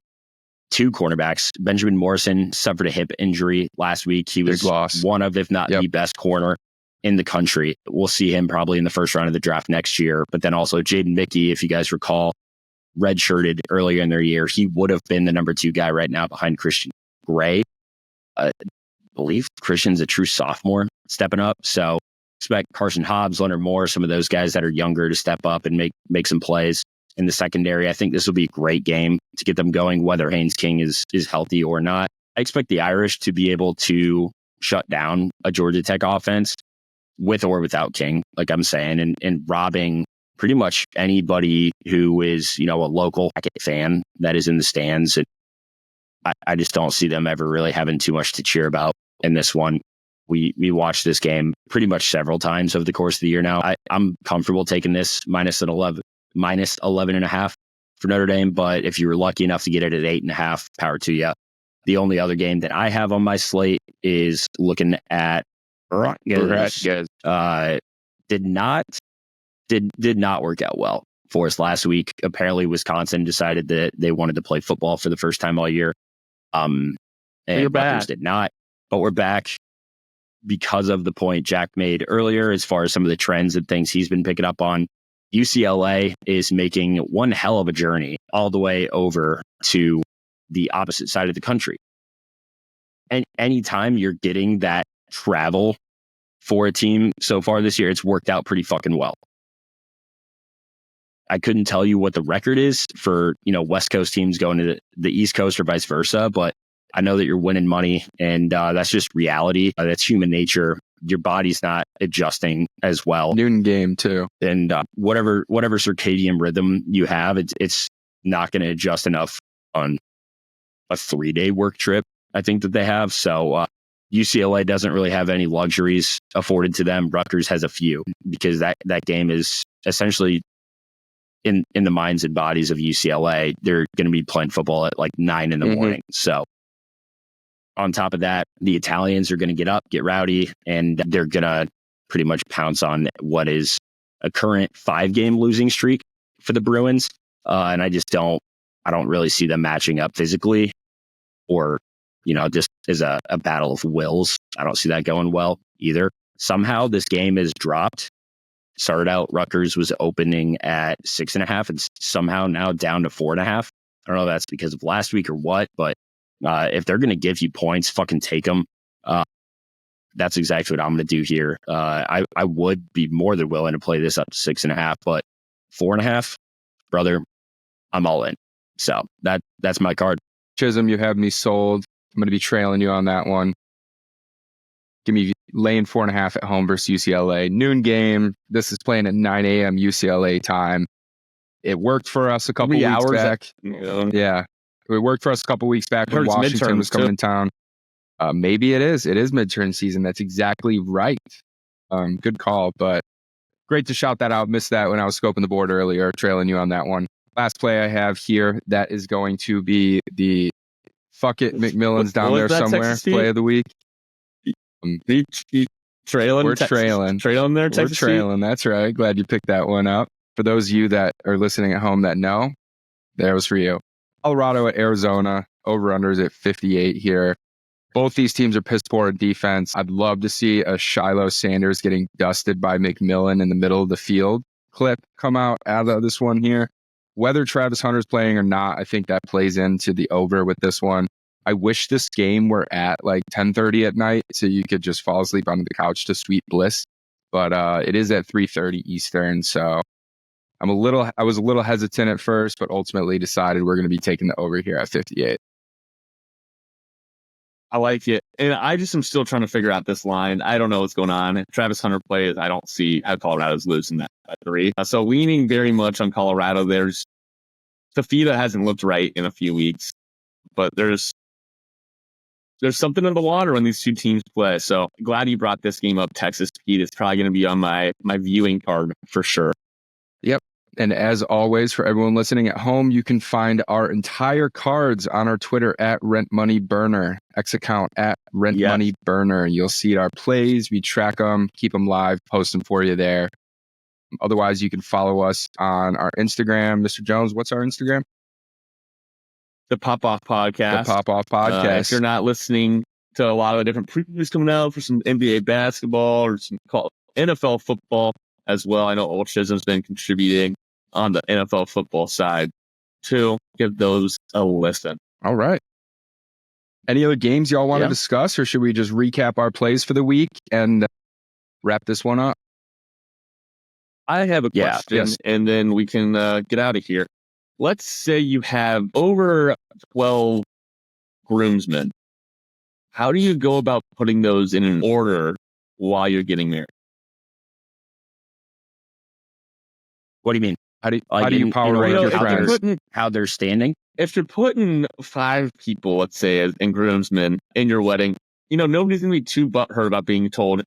2 cornerbacks. Benjamin Morrison suffered a hip injury last week. He was one of, if not the best corner in the country. We'll see him probably in the first round of the draft next year. But then also Jaden Mickey, if you guys recall, redshirted earlier in their year. He would have been the number 2 guy right now behind Christian Gray. I believe Christian's a true sophomore stepping up. So expect Carson Hobbs, Leonard Moore, some of those guys that are younger to step up and make some plays in the secondary. I think this will be a great game to get them going, whether Haynes King is healthy or not. I expect the Irish to be able to shut down a Georgia Tech offense with or without King, like I'm saying, and robbing pretty much anybody who is, a local fan that is in the stands. And I just don't see them ever really having too much to cheer about in this one. We watched this game pretty much several times over the course of the year now. I'm comfortable taking this minus 11.5 for Notre Dame. But if you were lucky enough to get it at 8.5, power to you. The only other game that I have on my slate is looking at Rutgers. Did not work out well for us last week. Apparently, Wisconsin decided that they wanted to play football for the first time all year. And Rutgers did not. But we're back because of the point Jack made earlier as far as some of the trends and things he's been picking up on. UCLA is making one hell of a journey all the way over to the opposite side of the country. And anytime you're getting that travel for a team so far this year, it's worked out pretty fucking well. I couldn't tell you what the record is for, West Coast teams going to the East Coast or vice versa, but I know that you're winning money, and that's just reality. That's human nature. Your body's not adjusting as well. Noon game too. And whatever circadian rhythm you have, it's not going to adjust enough on a 3-day work trip, I think that they have. So UCLA doesn't really have any luxuries afforded to them. Rutgers has a few because that game is essentially in the minds and bodies of UCLA. They're going to be playing football at like 9 in the morning. So on top of that, the Italians are going to get up, get rowdy, and they're going to pretty much pounce on what is a current 5-game losing streak for the Bruins. And I don't really see them matching up physically or, just as a battle of wills. I don't see that going well either. Somehow this game is dropped. Started out, Rutgers was opening at 6.5 and somehow now down to 4.5. I don't know if that's because of last week or what, but if they're going to give you points, fucking take them. That's exactly what I'm going to do here. I would be more than willing to play this up to 6.5, but 4.5, brother, I'm all in. So that's my card. Chisholm, you have me sold. I'm going to be trailing you on that one. Give me laying 4.5 at home versus UCLA. Noon game. This is playing at 9 a.m. UCLA time. It worked for us a couple weeks back. Yeah. It worked for us a couple weeks back when Washington was coming in town. Maybe it is. It is midterm season. That's exactly right. Good call, but great to shout that out. Missed that when I was scoping the board earlier, trailing you on that one. Last play I have here, that is going to be the fuck it, McMillan's down there somewhere. Play of the week. Trailing. We're trailing. Trailing there, We're trailing. That's right. Glad you picked that one up. For those of you that are listening at home that know, there was for you. Colorado at Arizona. Over-unders at 58 here. Both these teams are piss poor at defense. I'd love to see a Shiloh Sanders getting dusted by McMillan in the middle of the field clip come out of this one here. Whether Travis Hunter's playing or not, I think that plays into the over with this one. I wish this game were at like 10:30 at night so you could just fall asleep on the couch to sweet bliss. But it is at 3:30 Eastern, so I was a little hesitant at first, but ultimately decided we're going to be taking the over here at 58. I like it. And I just am still trying to figure out this line. I don't know what's going on. If Travis Hunter plays, I don't see how Colorado's losing that by 3. So leaning very much on Colorado. Tafita hasn't looked right in a few weeks, but there's something in the water when these two teams play. So glad you brought this game up, Texas Pete. It's probably going to be on my viewing card for sure. Yep. And as always, for everyone listening at home, you can find our entire cards on our Twitter at RentMoneyBurner, X account at RentMoneyBurner. You'll see our plays. We track them, keep them live, post them for you there. Otherwise, you can follow us on our Instagram. Mr. Jones, what's our Instagram? The Pop Off Podcast. The Pop Off Podcast. If you're not listening to a lot of the different previews coming out for some NBA basketball or some NFL football as well, I know Old Chisholm's been contributing on the NFL football side too. Give those a listen. All right. Any other games y'all want to discuss, or should we just recap our plays for the week and wrap this one up? I have a question, and then we can get out of here. Let's say you have over 12 groomsmen. How do you go about putting those in an order while you're getting married? What do you mean? How do you power rank your friends? How they're standing? If you're putting 5 people, let's say, as groomsmen in your wedding, nobody's going to be too butthurt about being told,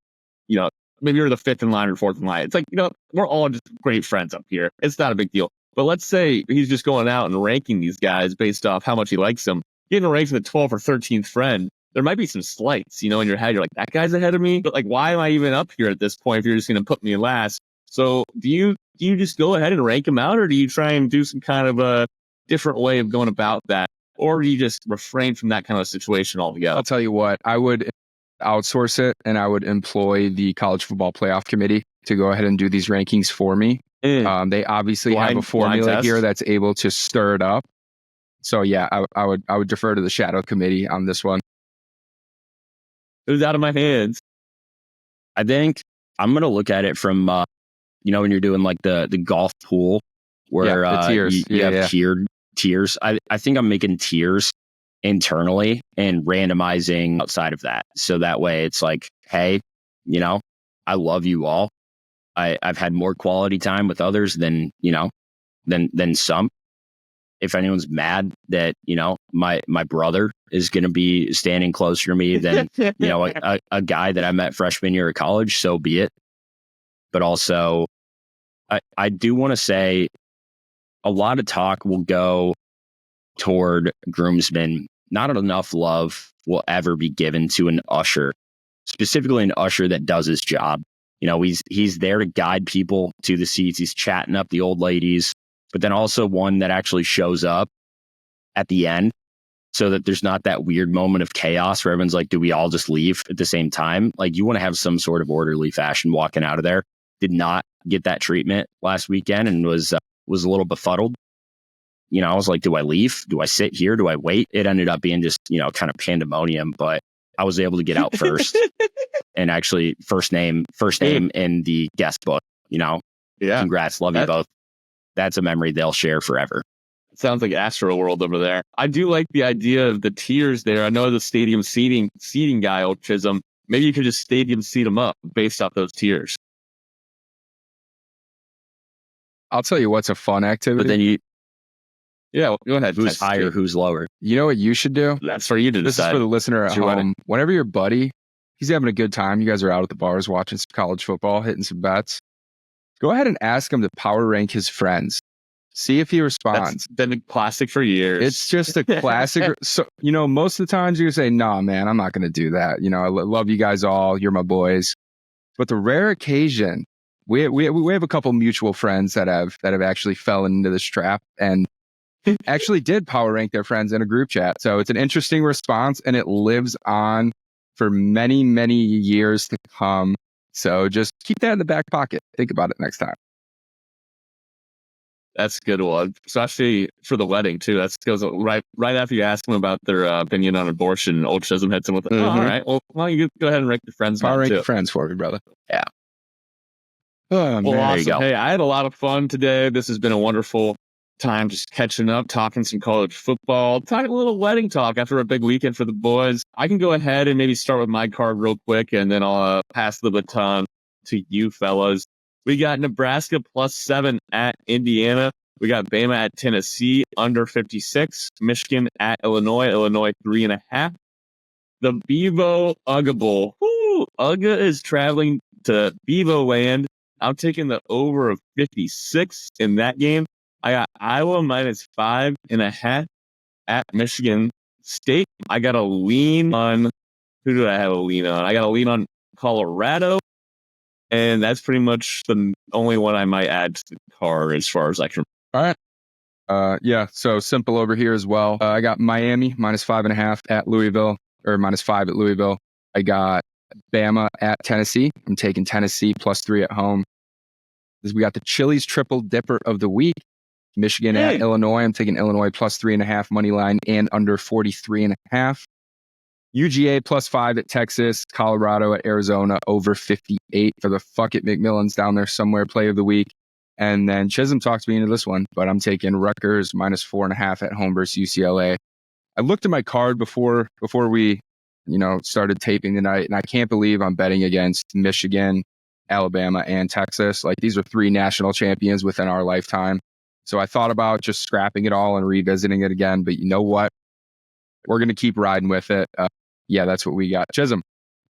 maybe you're the 5th in line or 4th in line. It's like, we're all just great friends up here. It's not a big deal. But let's say he's just going out and ranking these guys based off how much he likes them. Getting ranked the 12th or 13th friend, there might be some slights, in your head. You're like, that guy's ahead of me. But like, why am I even up here at this point if you're just going to put me last? So do you just go ahead and rank them out, or do you try and do some kind of a different way of going about that? Or do you just refrain from that kind of situation altogether? I'll tell you what, I would outsource it, and I would employ the College Football Playoff Committee to go ahead and do these rankings for me. They obviously have a formula here that's able to stir it up. So yeah, I would defer to the Shadow Committee on this one. It was out of my hands. I think I'm going to look at it from, when you're doing like the golf pool where the tiers. you have tiered tiers. I think I'm making tiers internally and randomizing outside of that. So that way it's like, hey, I love you all. I've had more quality time with others than some. If anyone's mad that, my brother is going to be standing closer to me than, a guy that I met freshman year of college, so be it. But also, I do want to say a lot of talk will go toward groomsmen. Not enough love will ever be given to an usher, specifically an usher that does his job. He's there to guide people to the seats. He's chatting up the old ladies, but then also one that actually shows up at the end so that there's not that weird moment of chaos where everyone's like, do we all just leave at the same time? Like, you want to have some sort of orderly fashion walking out of there. Did not get that treatment last weekend and was a little befuddled. I was like, do I leave? Do I sit here? Do I wait? It ended up being just, kind of pandemonium, but I was able to get out first and actually first name in the guest book, Yeah. Congrats. Love you both. That's a memory they'll share forever. Sounds like Astro World over there. I do like the idea of the tiers there. I know the stadium seating guy, old Chisholm. Maybe you could just stadium seat them up based off those tiers. I'll tell you what's a fun activity. But then Go ahead. who's Texas higher, State. who's lower? You know what you should do? That's for you to This decide. is for the listener at It's your home. wedding. Whenever your buddy, he's having a good time, you guys are out at the bars watching some college football, hitting some bets, go ahead and ask him to power rank his friends. See if he responds. That's been a classic for years. It's just a classic. So, most of the times you say, nah, man, I'm not going to do that. I love you guys all. You're my boys. But the rare occasion, we have a couple mutual friends that have actually fell into this trap and actually did power rank their friends in a group chat. So it's an interesting response and it lives on for many, many years to come. So just keep that in the back pocket. Think about it next time. That's a good one, especially for the wedding too. That goes right after you ask them about their opinion on abortion. Old Chisholm hits them with, all right, well, why don't you go ahead and rank your friends? Power rank too. your friends for me, brother. Yeah. Oh, Well, man. There you awesome. go. Hey, I had a lot of fun today. This has been a wonderful time just catching up, talking some college football, talking a little wedding talk after a big weekend for the boys. I can go ahead and maybe start with my card real quick, and then I'll pass the baton to you fellas. We got Nebraska +7 at Indiana. We got Bama at Tennessee under 56. Michigan at Illinois 3.5. The Bevo Ugga Bowl. Woo! Ugga is traveling to Bevo Land. I'm taking the over of 56 in that game. I got Iowa -5.5 at Michigan State. I got a lean on, who do I have a lean on? I got a lean on Colorado. And that's pretty much the only one I might add to the card as far as I can. All right. Yeah, so simple over here as well. I got Miami -5.5 at Louisville, or -5 at Louisville. I got Bama at Tennessee. I'm taking Tennessee +3 at home. We got the Chili's triple dipper of the week. Michigan at Illinois. I'm taking Illinois +3.5 money line and under 43.5. UGA +5 at Texas. Colorado at Arizona over 58 for the fuck it McMillan's down there somewhere. Play of the week. And then Chisholm talks me into this one, but I'm taking Rutgers -4.5 at home versus UCLA. I looked at my card before we, started taping tonight, and I can't believe I'm betting against Michigan, Alabama, and Texas. Like, these are 3 national champions within our lifetime. So I thought about just scrapping it all and revisiting it again. But you know what? We're going to keep riding with it. Yeah, that's what we got. Chisholm,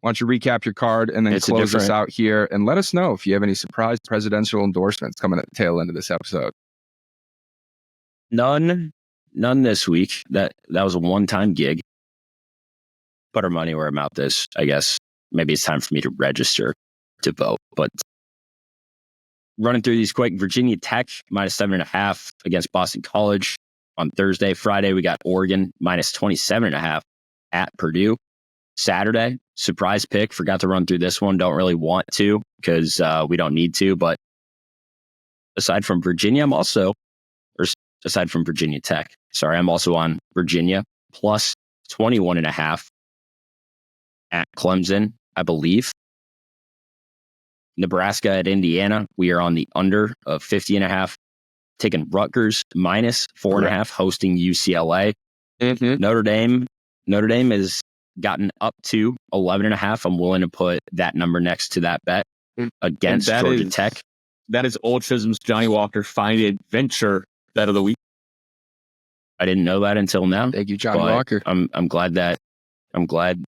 why don't you recap your card and then close us out here and let us know if you have any surprise presidential endorsements coming at the tail end of this episode. None this week. That was a one-time gig. Put our money where our mouth is, I guess. Maybe it's time for me to register to vote. But running through these quick, Virginia Tech -7.5 against Boston College on Thursday. Friday, we got Oregon -27.5 at Purdue. Saturday, surprise pick. Forgot to run through this one. Don't really want to because we don't need to. But aside from Virginia, aside from Virginia Tech, I'm also on Virginia +21.5 at Clemson, I believe. Nebraska at Indiana, we are on the under of 50.5. Taking Rutgers -4.5, hosting UCLA. Mm-hmm. Notre Dame has gotten up to 11.5. I'm willing to put that number next to that bet against Georgia Tech. That is Old Chisholm's Johnny Walker Find Adventure bet of the week. I didn't know that until now. Thank you, Johnny Walker. I'm glad, glad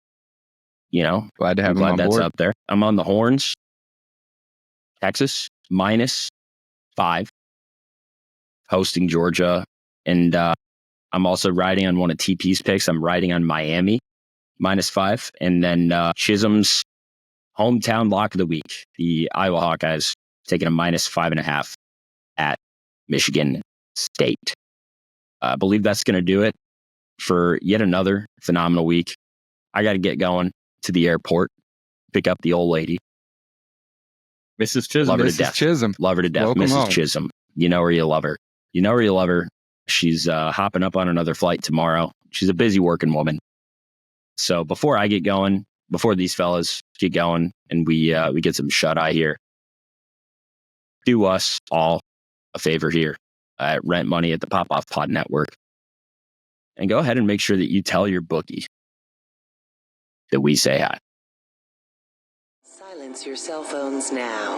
to have him on board. That's up there. I'm on the horns. Texas -5, hosting Georgia. And I'm also riding on one of TP's picks. I'm riding on Miami -5. And then Chisholm's hometown lock of the week, the Iowa Hawkeyes, taking a -5.5 at Michigan State. I believe that's going to do it for yet another phenomenal week. I got to get going to the airport, pick up the old lady. Mrs. Chisholm. Love her to Mrs. death. Chisholm. Love her to death. Welcome Mrs. home. Chisholm. You know where you love her. You know where you love her. She's hopping up on another flight tomorrow. She's a busy working woman. So before I get going, before these fellas get going, and we get some shut eye here, do us all a favor here. at Rent Money at the Pop Off Pod Network. And go ahead and make sure that you tell your bookie that we say hi. Silence your cell phones now.